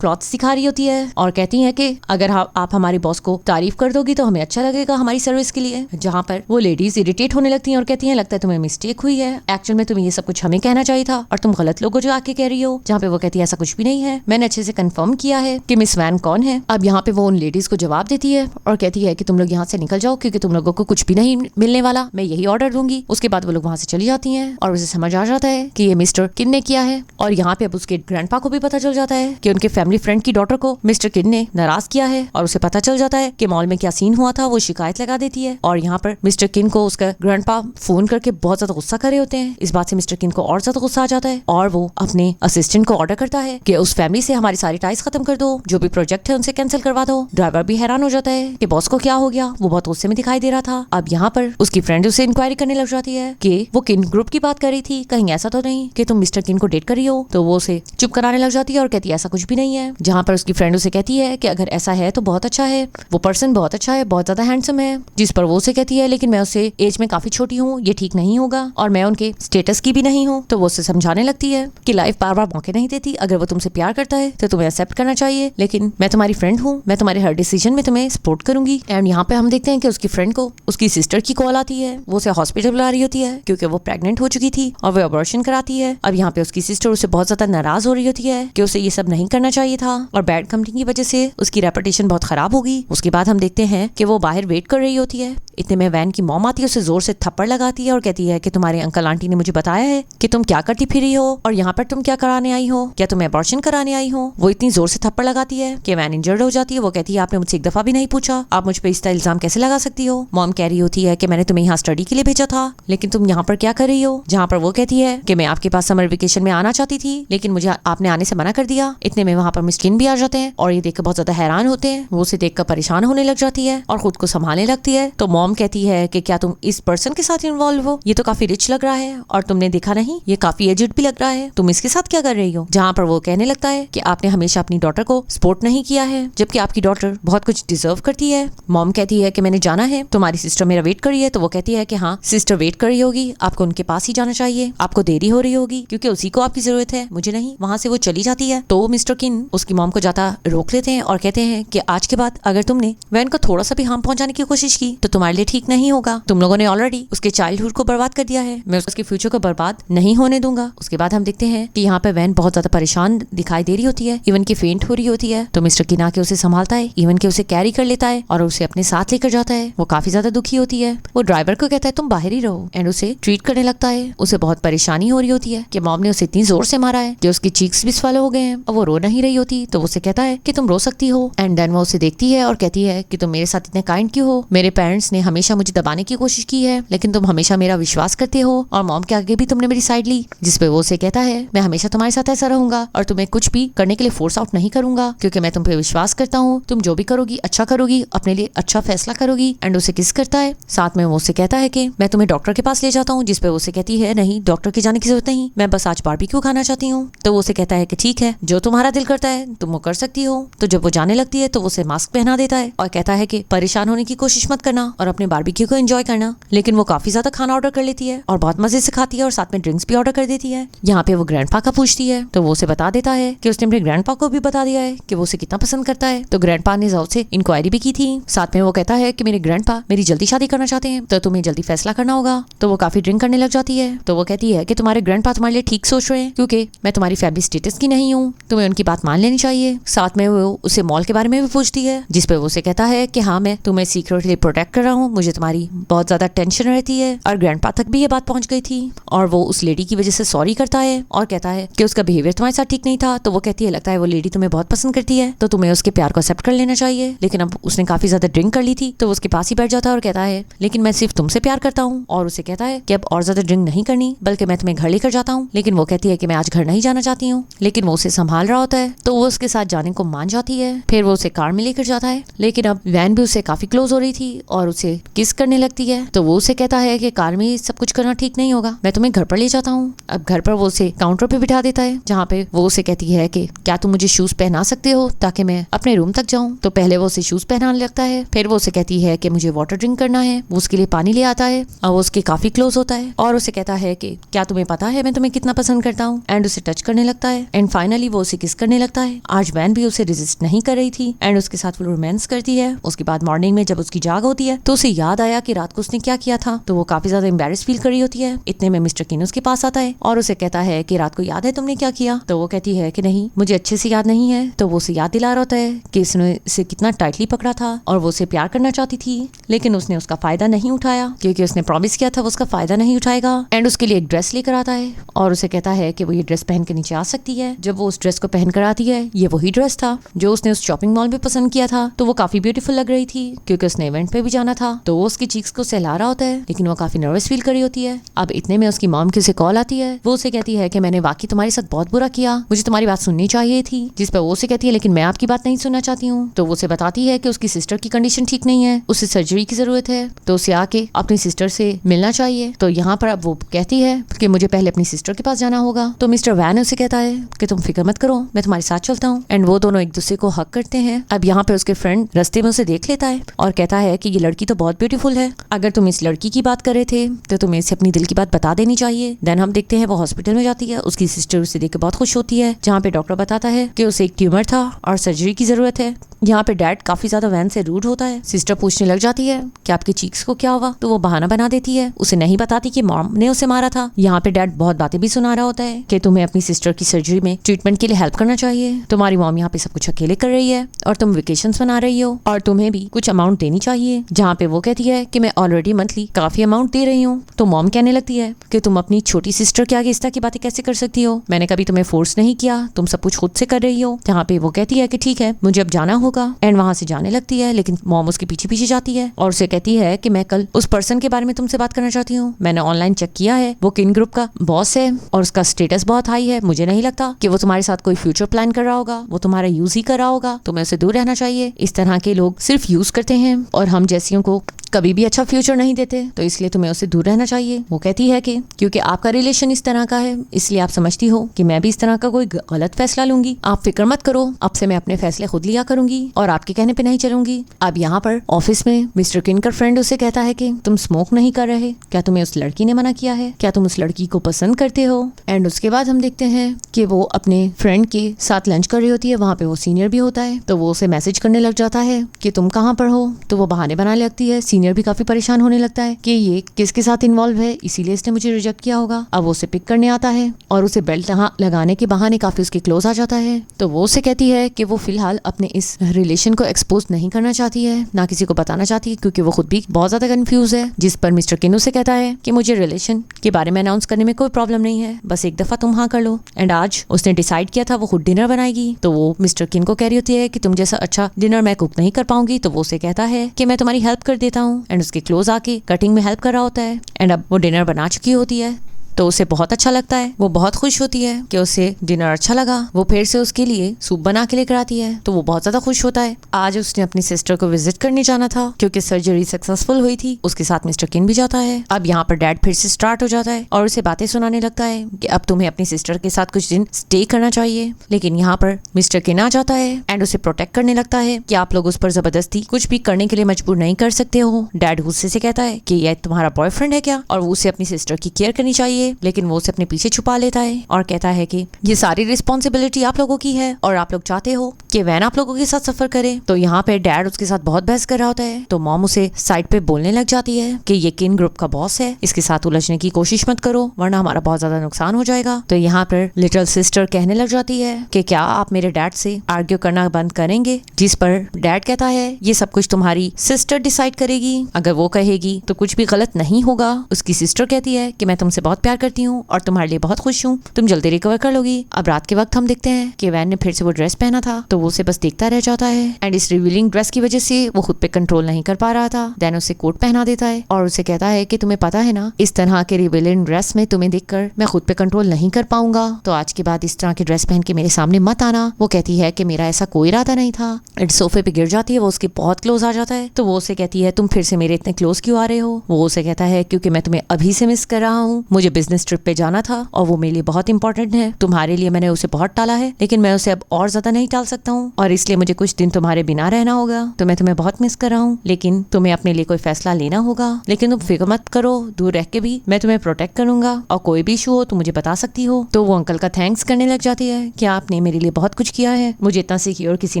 क्लॉथ्स दिखा रही होती है और कहती है कि अगर आप हमारे बॉस को तारीफ कर दोगी तो हमें अच्छा लगेगा हमारी सर्विस के लिए। जहाँ पर वो लेडीज इरिटेट होने लगती हैं और कहती हैं लगता है तुम्हें मिस्टेक हुई है, एक्चुअल में तुम्हें ये सब कुछ हमें कहना चाहिए था और तुम गलत लोगों जो आके कह रही हो। जहाँ पे वो कहती है ऐसा कुछ भी नहीं है, मैंने अच्छे से कंफर्म किया है कि मिस वैन कौन है। अब यहाँ पे वो उन लेडीज को जवाब देती है और कहती है कि तुम लोग यहाँ से निकल जाओ क्योंकि तुम लोगों को कुछ भी नहीं मिलने वाला, मैं यही ऑर्डर दूंगी। उसके बाद वो लोग वहाँ से चली जाती हैं और उसे समझ आ जाता है कि ये मिस्टर किन ने किया है। और यहाँ पे अब उसके ग्रैंडपा को भी पता चल जाता है कि उनके फैमिली फ्रेंड की डॉटर को मिस्टर किन ने नाराज किया है और उसे पता चल जाता है कि मॉल में क्या सीन हुआ था। वो शिकायत लगा देती है और यहाँ पर मिस्टर किन को उसका ग्रैंडपा फोन करके बहुत ज्यादा गुस्सा कर रहे होते हैं। इस बात से मिस्टर किन को और ज्यादा गुस्सा आ जाता है और वो अपने असिस्टेंट को ऑर्डर करता है कि उस फैमिली से हमारी सारी टाइज खत्म कर दो, जो भी प्रोजेक्ट है उनसे कैंसिल करवा दो। ड्राइवर भी हैरान हो जाता है कि बॉस को क्या हो गया, वो बहुत गुस्से में दिखाई दे रहा था। अब यहाँ पर उसकी फ्रेंड उसे इंक्वायरी करने लग जाती है कि वो किन ग्रुप की बात कर रही थी, कहीं ऐसा तो नहीं कि तुम मिस्टर किन को डेट कर रही हो। तो वो उसे चुप कराने लग जाती है और कहती है ऐसा कुछ भी नहीं है। जहाँ पर उसकी फ्रेंड उसे कहती है कि अगर ऐसा है तो बहुत अच्छा है, वो पर्सन बहुत अच्छा है, बहुत ज्यादा हैंडसम है। जिस पर वो उसे कहती है लेकिन मैं उससे एज में काफी छोटी हूँ, ये ठीक नहीं होगा और मैं उनके स्टेटस की भी नहीं हूँ। तो वो उसे समझाने लगती है कि लाइफ बार बार मौके नहीं देती, अगर वो तुमसे प्यार करता है तो तुम्हें एक्सेप्ट करना चाहिए, लेकिन मैं तुम्हारी फ्रेंड हूँ, मैं तुम्हारे हर डिसीजन में तुम्हें सपोर्ट करूंगी। एंड यहाँ पे हम देखते हैं कि उसकी फ्रेंड को उसकी सिस्टर की कॉल आती है, वो उसे हॉस्पिटल बुला रही होती है क्योंकि वो प्रेग्नेंट हो चुकी थी और वो अबॉर्शन कराती है। अब यहाँ पे उसकी सिस्टर उससे बहुत ज्यादा नाराज हो रही होती है कि उसे ये सब नहीं करना चाहिए था और बैड कंपनी की वजह से उसकी रेपुटेशन बहुत खराब होगी। उसके बाद हम देखते हैं कि वो बाहर वेट कर रही होती है। इतने में वैन की मॉम आती है, उसे जोर से थप्पड़ लगाती है और कहती है कि तुम्हारे अंकल आंटी ने मुझे बताया है कि तुम क्या करती फिरी हो और यहाँ पर तुम क्या कराने आई हो, क्या तुम्हें अबॉर्शन कराने आई हो। वो इतनी जोर से थप्पड़ लगाती है कि वैन इंजर्ड हो जाती है। वो कहती है आपने मुझसे एक दफा भी नहीं पूछा, आप मुझ पे इस तरह इल्जाम कैसे लगा सकती हो। मॉम कह रही होती है कि मैंने तुम्हें यहाँ स्टडी के लिए भेजा था, लेकिन तुम यहाँ पर क्या कर रही हो। जहाँ पर वो कहती है कि मैं आपके पास समर वेकेशन में आना चाहती थी, लेकिन मुझे आपने आने से मना कर दिया। इतने में वहाँ पर मिस किन भी आ जाते हैं और ये देखकर बहुत ज्यादा हैरान होते हैं। वो उसे देखकर परेशान होने लग जाती है और खुद को संभालने लगती है। तो मॉम कहती है कि क्या तुम इस पर्सन के साथ इन्वॉल्व हो, ये तो काफी रिच लग रहा है और तुमने देखा नहीं ये काफी एजेड भी लग रहा है, तुम इसके साथ क्या कर रही हो। जहाँ पर वो कहने लगता है कि आपने हमेशा अपनी डॉटर को सपोर्ट नहीं किया है, जबकि आपकी डॉटर बहुत कुछ डिजर्व करती है। मॉम कहती है कि मैंने जाना है, तुम्हारी सिस्टर मेरा वेट कर रही है। तो वो कहती है कि हाँ सिस्टर वेट कर रही होगी, आपको उनके पास ही जाना चाहिए, आपको देरी हो रही होगी क्योंकि उसी को आपकी जरूरत है, मुझे नहीं। वहाँ से वो चली जाती है। तो मिस्टर किन उसकी मॉम को जाता रोक लेते हैं और कहते हैं कि आज के बाद अगर तुमने वैन को थोड़ा सा भी हार्म पहुंचाने की कोशिश की तो तुम्हारे लिए ठीक नहीं होगा। तुम लोगों ने ऑलरेडी उसके चाइल्डहुड को बर्बाद कर दिया है, मैं उसके फ्यूचर को बर्बाद नहीं होने दूंगा। उसके बाद हम देखते हैं कि यहाँ पे वैन बहुत ज्यादा परेशान दिखाई दे रही होती है, इवन की फेंट हो रही होती है। तो मिस्टर किन आके उसे संभालता है, इवन के उसे कैरी कर लेता है और उसे अपने साथ लेकर जाता है। वो काफी ज्यादा दुखी होती है। वो ड्राइवर को कहता है तुम बाहर ही रहो एंड उसे ट्रीट करने लगता है। उसे बहुत परेशानी हो रही होती है कि मॉम ने उसे इतनी जोर से मारा है कि उसकी चीक्स भी स्वेलो हो गए हैं और वो रो नहीं रही होती। तो उसे कहता है कि तुम रो सकती हो एंड देन वो उसे देखती है और कहती है कि तुम मेरे साथ इतने काइंड क्यों हो, मेरे पेरेंट्स ने हमेशा मुझे दबाने की कोशिश की है लेकिन तुम हमेशा मेरा विश्वास करते हो और मॉम के आगे भी तुमने मेरी साइड ली। जिस पे वो उसे कहता है मैं हमेशा तुम्हारे साथ ऐसा रहूंगा और तुम्हें कुछ भी करने के लिए फोर्स आउट नहीं करूंगा क्योंकि मैं तुम पे विश्वास करता हूँ, तुम जो भी करोगी अच्छा करोगी, अपने लिए अच्छा फैसला करोगी, एंड उसे किस करता है। साथ में वो उससे कहता है कि मैं तुम्हें डॉक्टर के पास ले जाता हूँ, जिस पे वो उसे कहती है नहीं, डॉक्टर के जाने की जरूरत नहीं, मैं बस आज बारबेक्यू खाना चाहती हूँ। तो वो उसे कहता है कि ठीक है, जो तुम्हारा दिल करता है तुम वो कर सकती हो। तो जब वो जाने लगती है तो वो उसे मास्क पहना देता है और कहता है कि परेशान होने की कोशिश मत करना और अपने बारबेक्यू को एंजॉय करना। लेकिन वो काफी ज्यादा खाना ऑर्डर कर लेती है और बहुत मजे से खाती है और साथ में ड्रिंक्स भी ऑर्डर कर देती है। यहाँ पे वो ग्रैंडपा का पूछती है तो वो उसे बता देता है कि उसने अपने ग्रैंडपा को भी बता दिया है कि वो उसे कितना पसंद करता है। तो ग्रैंडपा ने जाओ से इंक्वायरी भी की थी। साथ में वो कहता है कि मेरे ग्रैंडपा मेरी जल्दी शादी करना चाहते हैं, तो तुम्हें जल्दी फैसला करना होगा। तो वो काफी ड्रिंक करने लग जाती है। तो वो कहती है कि तुम्हारे ग्रैंडपा तुम्हारे लिए ठीक सोच रहे हैं, क्योंकि मैं तुम्हारी फैमिली स्टेटस की नहीं हूँ, तुम्हें उनकी बात मान लेनी चाहिए। साथ में वो उसे मॉल के बारे में भी पूछती है, जिस पे वो उसे कहता है कि हाँ, मैं तुम्हें सीक्रेटली प्रोटेक्ट कर रहा हूँ, मुझे तुम्हारी बहुत ज्यादा टेंशन रहती है। और ग्रैंडपा तक भी ये बात पहुंच गई थी और वो उस लेडी की वजह से सॉरी करता है और कहता है कि उसका बिहेवियर तुम्हारे साथ ठीक नहीं था। तो वो कहती है लगता है वो लेडी तुम्हें बहुत पसंद करती है, तो तुम्हें उसके प्यार को एक्सेप्ट कर लेना चाहिए। लेकिन अब उसने काफी ज्यादा ड्रिंक कर ली थी, तो वो उसके पास ही बैठ जाता है और कहता है लेकिन मैं सिर्फ तुमसे प्यार करता हूँ। और उसे कहता है कि अब और ज्यादा ड्रिंक नहीं करनी, बल्कि मैं तुम्हें घर लेकर जाता हूँ। लेकिन वो कहती है कि मैं आज घर नहीं जाना चाहती हूँ। लेकिन वो उसे संभाल रहा होता है, तो वो उसके साथ जाने को मान जाती है। फिर वो उसे कार में लेकर जाता है। लेकिन अब वैन भी उससे काफी क्लोज हो रही थी और उसे किस करने लगती है। तो वो उसे कहता है कि कार में सब कुछ करना ठीक नहीं होगा, मैं तुम्हें घर पर ले जाता हूँ। अब घर पर वो उसे काउंटर पे बिठा देता है, जहाँ पे वो उसे कहती है कि क्या तुम मुझे शूज पहना सकते हो ताकि मैं अपने रूम तक जाऊँ। तो पहले वो उसे शूज पहनाने लगता है, फिर वो उसे कहती है कि मुझे वाटर ड्रिंक करना है। वो उसके लिए पानी ले आता है और वो उसके काफी क्लोज होता है और उसे कहता है कि क्या तुम्हें पता है मैं तुम्हें कितना पसंद करता हूँ, एंड उसे टच करने लगता है। एंड फाइनली वो उसे किस करने लगता है। आज वैन भी उसे रेजिस्ट नहीं कर रही थी एंड उसके साथ वो रोमांस करती है। उसके बाद मॉर्निंग में जब उसकी जाग होती है तो उसे याद आया कि रात को उसने क्या किया था। तो वो काफी ज्यादा एम्बैरेस फील कर रही होती है। इतने में मिस्टर किन उसके पास आता है और उसे कहता है कि रात को याद है तुमने क्या किया। तो वो कहती है कि नहीं, मुझे अच्छे से याद नहीं है। तो वो उसे याद दिला रहा होता है कि इसने इसे कितना टाइटली पकड़ा था और वो उसे प्यार करना चाहती थी, लेकिन उसने उसका फायदा नहीं उठाया, क्योंकि उसने प्रॉमिस किया था वो उसका फायदा नहीं उठाएगा। एंड उसके लिए एक ड्रेस लेकर आता है और उसे कहता है कि वो ये ड्रेस पहन के नीचे आ सकती है। जब वो उस ड्रेस को पहन कर आती है, ये वही ड्रेस था जो उसने उस शॉपिंग मॉल में पसंद किया था। तो वो काफी ब्यूटीफुल लग रही थी, क्योंकि उसने इवेंट पे भी जाना था। तो वो उसकी चीक्स को सहला रहा होता है, लेकिन वो काफी नर्वस फील कर रही होती है। अब इतने में उसकी मॉम की उसे कॉल आती है। वो उसे कहती है कि मैंने वाकई तुम्हारे साथ बहुत बुरा किया, मुझे तुम्हारी बात सुननी चाहिए थी। जिस पर वो उसे कहती है लेकिन मैं आपकी बात नहीं सुनना चाहती हूँ। तो वो उसे बताती है कि उसकी सिस्टर की कंडीशन ठीक नहीं है, उसे सर्जरी की जरूरत है, तो उसे आके अपनी सिस्टर से मिलना चाहिए। तो यहाँ पर अब वो कहती है कि मुझे पहले अपनी सिस्टर के पास जाना होगा। तो मिस्टर वैन उसे कहता है कि तुम फिक्र मत करो, मैं तुम्हारे साथ चलता हूँ। एंड वो दोनों एक दूसरे को हक करते हैं। अब यहाँ पे उसके फ्रेंड रास्ते में उसे देख लेता है और कहता है कि ये लड़की तो बहुत ब्यूटीफुल है, अगर तुम इस लड़की की बात कर रहे थे तो तुम्हें इसे अपनी दिल की बात बता देनी चाहिए। देन हम देखते हैं वो हॉस्पिटल में जाती है। उसकी सिस्टर उसे देख के बहुत खुश होती है, जहाँ पे डॉक्टर बताता है कि उसे एक ट्यूमर था और सर्जरी की जरूरत है। यहाँ पे डैड काफी ज्यादा वैन से रूड होता है। सिस्टर पूछने लग जाती है कि आपकी चीक्स को क्या हुआ। तो वो बहाना बना देती है, उसे नहीं बताती कि मॉम ने उसे मारा था। यहाँ पे डैड बहुत बातें भी सुना रहा होता है कि तुम्हें अपनी सिस्टर की सर्जरी में ट्रीटमेंट के लिए हेल्प करना चाहिए, तुम्हारी मॉम यहाँ पे सब कुछ अकेले कर रही है और तुम वेकेशंस मना रही हो और तुम्हें भी कुछ अमाउंट देनी चाहिए। जहाँ पे वो कहती है कि मैं ऑलरेडी मंथली काफी अमाउंट दे रही हूँ। तो मॉम कहने लगती है कि तुम अपनी छोटी सिस्टर के आगे इस तरह की बातें कैसे कर सकती हो, मैंने कभी तुम्हें फोर्स नहीं किया, तुम सब कुछ खुद से कर रही हो। जहाँ पे वो कहती है कि ठीक है मुझे अब जाना होगा, एंड वहां से जाने लगती है। लेकिन मॉम उसके पीछे पीछे जाती है और उसे कहती है कि मैं कल उस पर्सन के बारे में तुमसे बात करना चाहती हूँ, मैंने ऑनलाइन चेक किया है, वो किन ग्रुप का बॉस है और उसका स्टेटस बहुत हाई है, मुझे नहीं लगता कि वो तुम्हारे साथ कोई फ्यूचर प्लान कर रहा होगा, वो तुम्हारा यूज ही कर रहा होगा, तुम्हें उससे दूर रहना चाहिए। इस तरह के लोग सिर्फ यूज करते हैं और हम जैसियों को कभी भी अच्छा फ्यूचर नहीं देते, तो इसलिए तुम्हें उससे दूर रहना चाहिए। वो कहती है कि क्योंकि आपका रिलेशन इस तरह का है, इसलिए आप समझती हो कि मैं भी इस तरह का कोई गलत फैसला लूंगी। आप फिक्र मत करो, अब से मैं अपने फैसले खुद लिया करूंगी और आपके कहने पे नहीं चलूंगी। अब यहाँ पर ऑफिस में मिस्टर किन का फ्रेंड उसे कहता है कि तुम स्मोक नहीं कर रहे, क्या तुम्हें उस लड़की ने मना किया है, क्या तुम उस लड़की को पसंद करते हो। एंड उसके बाद हम देखते हैं कि वो अपने फ्रेंड के साथ लंच कर रही होती है, वहाँ पे वो सीनियर भी होता है। तो वो उसे मैसेज करने लग जाता है कि तुम कहाँ पर हो। तो वो बहाने बनाने लगती है। सीनियर भी काफी परेशान होने लगता है कि ये किसके साथ इन्वॉल्व है, इसीलिए इसने मुझे रिजेक्ट किया होगा। अब वो उसे पिक करने आता है और उसे बेल्ट लगाने के बहाने काफी उसके क्लोज आ जाता है। तो वो उसे कहती है कि वो फिलहाल अपने इस रिलेशन को एक्सपोज नहीं करना चाहती है, ना किसी को बताना चाहती है, क्योंकि वो खुद भी बहुत ज्यादा कंफ्यूज है। जिस पर मिस्टर किन उसे कहता है कि मुझे रिलेशन के बारे में अनाउंस करने में कोई प्रॉब्लम नहीं है, बस एक दफा तुम हाँ कर लो। एंड आज उसने डिसाइड किया था वो खुद डिनर बनाएगी। तो वो मिस्टर किन को कह रही होती है कि तुम जैसा अच्छा डिनर मैं कुक नहीं कर पाऊंगी। तो वो उसे कहता है कि मैं तुम्हारी हेल्प कर देता हूँ, एंड उसके क्लोज आके कटिंग में हेल्प कर रहा होता है। एंड अब वो डिनर बना चुकी होती है। तो उसे बहुत अच्छा लगता है। वो बहुत खुश होती है कि उसे डिनर अच्छा लगा। वो फिर से उसके लिए सूप बना के लेकर आती है तो वो बहुत ज्यादा खुश होता है। आज उसने अपनी सिस्टर को विजिट करने जाना था क्योंकि सर्जरी सक्सेसफुल हुई थी। उसके साथ मिस्टर किन भी जाता है। अब यहाँ पर डैड फिर से स्टार्ट हो जाता है और उसे बातें सुनाने लगता है कि अब तुम्हें अपनी सिस्टर के साथ कुछ दिन स्टे करना चाहिए। लेकिन यहाँ पर मिस्टर किन आ जाता है एंड उसे प्रोटेक्ट करने लगता है कि आप लोग उस पर जबरदस्ती कुछ भी करने के लिए मजबूर नहीं कर सकते हो। डैड गुस्से से कहता है कि यह तुम्हारा बॉयफ्रेंड है क्या, और उसे अपनी सिस्टर की केयर करनी चाहिए। लेकिन वो उसे अपने पीछे छुपा लेता है और कहता है कि ये सारी रिस्पॉन्सिबिलिटी आप लोगों की है और आप लोग चाहते हो कि वैन आप लोगों के साथ सफर करे। तो यहाँ पे डैड उसके साथ बहुत बहस कर रहा होता है। तो मॉम उसे साइड पे बोलने लग जाती है कि ये किन ग्रुप का बॉस है, इसके साथ उलझने की कोशिश मत करो वरना हमारा बहुत ज्यादा नुकसान हो जाएगा। तो यहाँ पर लिटिल सिस्टर कहने लग जाती है कि क्या आप मेरे डैड से आर्ग्यू करना बंद करेंगे, जिस पर डैड कहता है ये सब कुछ तुम्हारी सिस्टर डिसाइड करेगी, अगर वो कहेगी तो कुछ भी गलत नहीं होगा। उसकी सिस्टर कहती है कि मैं तुमसे बहुत प्यार करती हूँ और तुम्हारे लिए बहुत खुश हूँ, तुम जल्दी रिकवर कर लोगी। अब रात के वक्त हम देखते हैं कि वैन ने फिर से वो ड्रेस पहना था तो वो उसे बस देखता रह जाता है एंड इस रिवीलिंग ड्रेस की वजह से वो खुद पे कंट्रोल नहीं कर पा रहा था। देन उसे कोट पहना देता है और उसे कहता है कि तुम्हें पता है ना, इस तरह के रिवीलिंग ड्रेस में तुम्हें देखकर मैं खुद पे कंट्रोल नहीं कर पाऊंगा, तो आज के बाद इस तरह की ड्रेस पहन के मेरे सामने मत आना। वो कहती है कि मेरा ऐसा कोई इरादा नहीं था। एंड सोफे पे गिर जाती है, वो उसके बहुत क्लोज आ जाता है तो वो उसे कहती है तुम फिर से मेरे इतने क्लोज क्यों आ रहे हो। वो उसे कहता है क्योंकि मैं तुम्हें अभी से मिस कर रहा हूँ, मुझे बिजनेस ट्रिप पे जाना था और वो मेरे लिए बहुत इंपॉर्टेंट है। तुम्हारे लिए मैंने उसे बहुत टाला है लेकिन मैं उसे अब और ज्यादा नहीं टाल सकता हूँ और इसलिए मुझे कुछ दिन तुम्हारे बिना रहना होगा। तो मैं तुम्हें बहुत मिस कर रहा हूँ लेकिन तुम्हें अपने लिए कोई फैसला लेना होगा। लेकिन तुम फिक्र मत करो, दूर रह के भी मैं तुम्हें प्रोटेक्ट करूंगा और कोई भी इशू हो तो मुझे बता सकती हो। तो वो अंकल का थैंक्स करने लग जाती है कि आपने मेरे लिए बहुत कुछ किया है, मुझे इतना सिक्योर किसी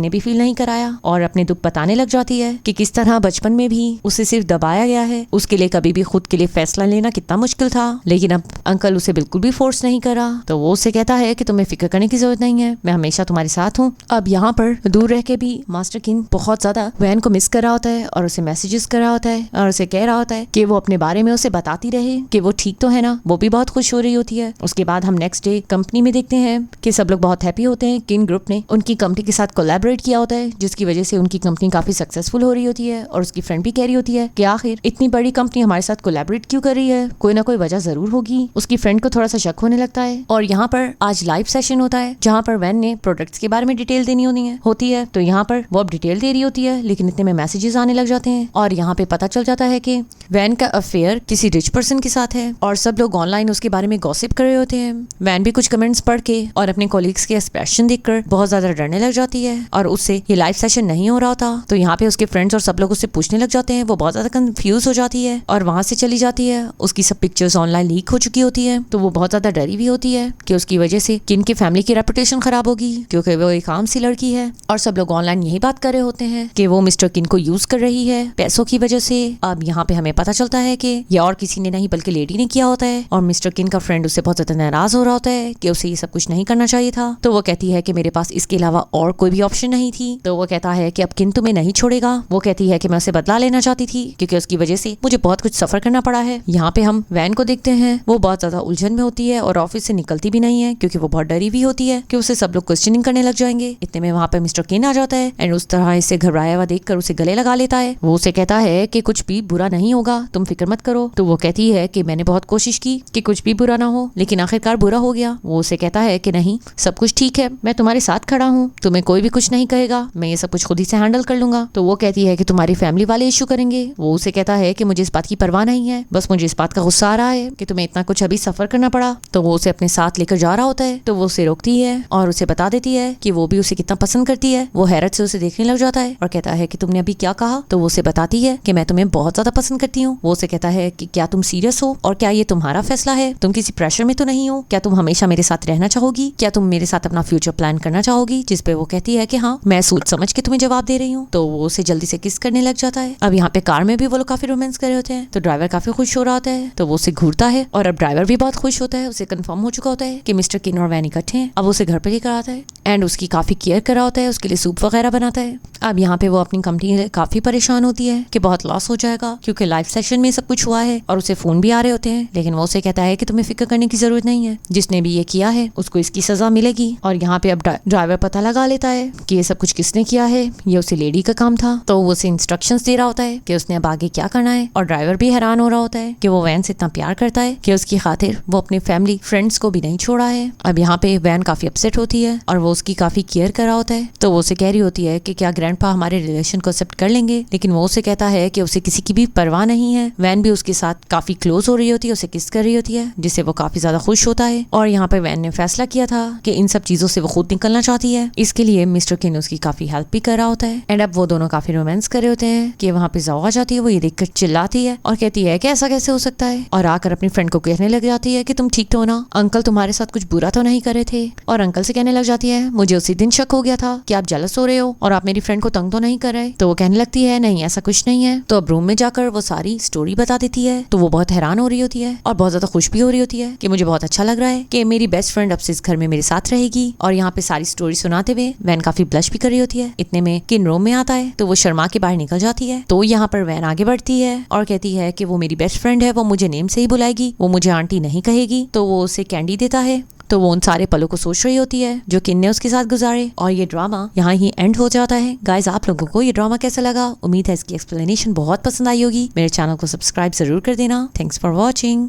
ने भी फील नहीं कराया, और अपने दुख बताने लग जाती है कि किस तरह बचपन में भी उसे सिर्फ दबाया गया है, उसके लिए कभी भी खुद के लिए फैसला लेना कितना मुश्किल था। लेकिन अब अंकल उसे बिल्कुल भी फोर्स नहीं करा तो वो उसे कहता है कि तुम्हें फिक्र करने की जरूरत नहीं है, मैं हमेशा तुम्हारे साथ हूँ। अब यहाँ पर दूर रह के भी मास्टर किन बहुत ज्यादा वैन को मिस कर रहा होता है और उसे मैसेजेस कर रहा होता है और उसे कह रहा होता है कि वो अपने बारे में उसे बताती रहे कि वो ठीक तो है ना। वो भी बहुत खुश हो रही होती है। उसके बाद हम नेक्स्ट डे कंपनी में देखते हैं कि सब लोग बहुत हैप्पी होते हैं। किन ग्रुप ने उनकी कंपनी के साथ कोलैबोरेट किया होता है जिसकी वजह से उनकी कंपनी काफी सक्सेसफुल हो रही होती है और उसकी फ्रेंड भी कह रही होती है कि आखिर इतनी बड़ी कंपनी हमारे साथ कोलैबोरेट क्यों कर रही है, कोई ना कोई वजह जरूर होगी। उसकी फ्रेंड को थोड़ा सा शक होने लगता है और यहाँ पर आज लाइव सेशन होता है जहाँ पर वैन ने प्रोडक्ट्स के बारे में डिटेल देनी होती है। तो यहाँ पर वो अब डिटेल दे रही होती है लेकिन इतने में मैसेजेस आने लग जाते हैं और यहाँ पे पता चल जाता है कि वैन का अफेयर किसी रिच पर्सन के साथ है और सब लोग ऑनलाइन उसके बारे में गॉसिप कर रहे होते हैं। वैन भी कुछ कमेंट्स पढ़ के और अपने कोलीग्स के एक्सप्रेशन देखकर बहुत ज्यादा डरने लग जाती है और उससे ये लाइव सेशन नहीं हो रहा होता। तो यहाँ पे उसके फ्रेंड्स और सब लोग उससे पूछने लग जाते हैं। वो बहुत ज्यादा कंफ्यूज हो जाती है और वहां से चली जाती है। उसकी सब पिक्चर्स ऑनलाइन लीक हो चुकी होती है तो वो बहुत ज्यादा डरी भी होती है कि उसकी वजह से किन की फैमिली की रेपुटेशन खराब होगी क्योंकि वो एक आम सी लड़की है। और सब लोग ऑनलाइन यही बात कर रहे होते हैं कि वो मिस्टर किन को यूज कर रही है पैसों की वजह से। अब यहाँ पे हमें पता चलता है कि ये और किसी ने नहीं बल्कि लेडी ने किया होता है और मिस्टर किन का फ्रेंड उससे बहुत ज्यादा नाराज हो रहा होता है कि उसे ये सब कुछ नहीं करना चाहिए था। तो वो कहती है कि मेरे पास इसके अलावा और कोई भी ऑप्शन नहीं थी। तो वो कहता है कि अब किन तुम्हें नहीं छोड़ेगा। वो कहती है कि मैं उसे बदला लेना चाहती थी क्योंकि उसकी वजह से मुझे बहुत कुछ सफर करना पड़ा है। यहाँ पे हम वैन को देखते हैं, वो बहुत ज्यादा उलझन में होती है और ऑफिस से निकलती भी नहीं है क्योंकि वो बहुत डरी भी होती है कि उसे सब लोग क्वेश्चनिंग करने लग जाएंगे। इतने में वहाँ पे मिस्टर किन आ जाता है एंड उस तरह इसे घबराया हुआ देखकर उसे गले लगा लेता है। वो उसे कहता है कि कुछ भी बुरा नहीं होगा, तुम फिक्र मत करो। तो वो कहती है कि मैंने बहुत कोशिश की कि कुछ भी बुरा ना हो लेकिन आखिरकार बुरा हो गया। वो उसे कहता है कि नहीं, सब कुछ ठीक है, मैं तुम्हारे साथ खड़ा हूँ, तुम्हें कोई भी कुछ नहीं कहेगा, मैं ये सब कुछ खुद ही से हैंडल कर लूंगा। तो वो कहती है कि तुम्हारी फैमिली वाले इशू करेंगे। वो उसे कहता है कि मुझे इस बात की परवाह नहीं है, बस मुझे इस बात का गुस्सा आ रहा है कि तुम्हें इतना कुछ अभी सफर करना पड़ा। तो वो उसे अपने साथ लेकर जा रहा होता है तो वो उसे रोकती है और उसे बता देती है कि वो भी उसे कितना पसंद करती है। वो हैरत से उसे देखने लग जाता है और कहता है कि तुमने अभी क्या कहा। तो वो उसे बताती है कि मैं तुम्हें बहुत ज्यादा पसंद करती हूँ। वो उसे कहता है कि क्या तुम सीरियस हो और क्या ये तुम्हारा फैसला है, तुम किसी प्रेशर में तो नहीं हो, क्या तुम हमेशा मेरे साथ रहना चाहोगी, क्या तुम मेरे साथ अपना फ्यूचर प्लान करना चाहोगी। जिस पे वो कहती है कि हाँ, मैं सोच समझ के तुम्हें जवाब दे रही हूँ। तो वो उसे जल्दी से किस करने लग जाता है। अब यहाँ पे कार में भी वो लोग काफी रोमांस कर रहे होते हैं तो ड्राइवर काफी खुश हो रहा होता है तो वो उसे घूरता है और अब ड्राइवर भी बहुत खुश होता है। उसे कंफर्म हो चुका होता है कि मिस्टर किन और वैन इकट्ठे हैं। अब उसे घर पे लेकर आता है एंड उसकी काफी केयर कर रहा होता है, उसके लिए सूप वगैरह बनाता है। अब यहाँ पे वो अपनी कंपनी काफी परेशान होती है कि बहुत लॉस हो जाएगा क्योंकि लाइव सेशन में सब कुछ हुआ है और उसे फोन भी आ रहे होते हैं। लेकिन वो उसे कहता है कि तुम्हें फिक्र करने की जरूरत नहीं है, जिसने भी ये किया है उसको इसकी सजा मिलेगी। और यहाँ पे अब ड्राइवर पता लगा लेता है कि ये सब कुछ किसने किया है, ये उसे लेडी का काम था। तो वो उसे इंस्ट्रक्शंस दे रहा होता है कि उसने अब आगे क्या करना है और ड्राइवर भी हैरान हो रहा होता है कि वो वैन से इतना प्यार करता है कि उसकी खातिर वो अपने फैमिली फ्रेंड्स को भी नहीं छोड़ा है। अब यहाँ पे वैन काफी अपसेट होती है और वो उसकी काफी केयर कर रहा होता है। तो वो उसे कह रही होती है कि क्या ग्रैंडपा हमारे रिलेशन को एक्सेप्ट कर लेंगे, लेकिन वो उसे कहता है कि उसे किसी की भी परवाह नहीं है। वैन भी उसके साथ काफी क्लोज हो रही होती है, उसे किस कर रही होती है, जिससे वो काफी ज्यादा खुश होता है। और यहाँ पे वैन ने फैसला किया था कि इन सब चीजों से वो खुद निकलना चाहती है। इसके लिए मिस्टर किन उसकी काफी हेल्प भी कर रहा होता है। एंड अब वो दोनों काफी रोमांस कर रहे होते हैं कि वहाँ पे जाओ आ जाती है। वो ये देखकर चिल्लाती है और कहती है कि ऐसा कैसे हो सकता है, और आकर अपनी फ्रेंड को कहने लग जाती है कि तुम ठीक तो हो ना, अंकल तुम्हारे साथ कुछ बुरा तो नहीं कर रहे थे। और अंकल से कहने लग जाती है मुझे उसी दिन शक हो गया था कि आप जेलस हो रहे हो और आप मेरी फ्रेंड को तंग तो नहीं कर रहे। तो वो कहने लगती है नहीं ऐसा कुछ नहीं है। तो अब रूम में जाकर वो सारी स्टोरी बता देती है। तो वो बहुत हैरान हो रही होती है और बहुत ज्यादा खुश भी हो रही होती है कि मुझे बहुत अच्छा लग रहा है कि मेरी बेस्ट फ्रेंड अब से इस घर में मेरे साथ रहेगी। और यहाँ पे सारी स्टोरी सुनाते हुए वैन काफी ब्लश भी कर रही होती है। इतने में किन रूम में आता है तो वो शर्मा के बाहर निकल जाती है। तो यहाँ पर वैन आगे बढ़ती है और कहती है कि वो मेरी बेस्ट फ्रेंड है, वो मुझे नेम से ही बुलाएगी, वो मुझे आंटी नहीं कहेगी। तो वो उसे कैंडी देता है। तो वो उन सारे पलों को सोच रही होती है जो किन ने उसके साथ गुजारे। और ये ड्रामा यहाँ ही एंड हो जाता है। गाइज आप लोगों को ये ड्रामा कैसा लगा? उम्मीद है इसकी एक्सप्लेनेशन बहुत पसंद आई होगी। मेरे चैनल को सब्सक्राइब जरूर कर देना। Thanks for watching.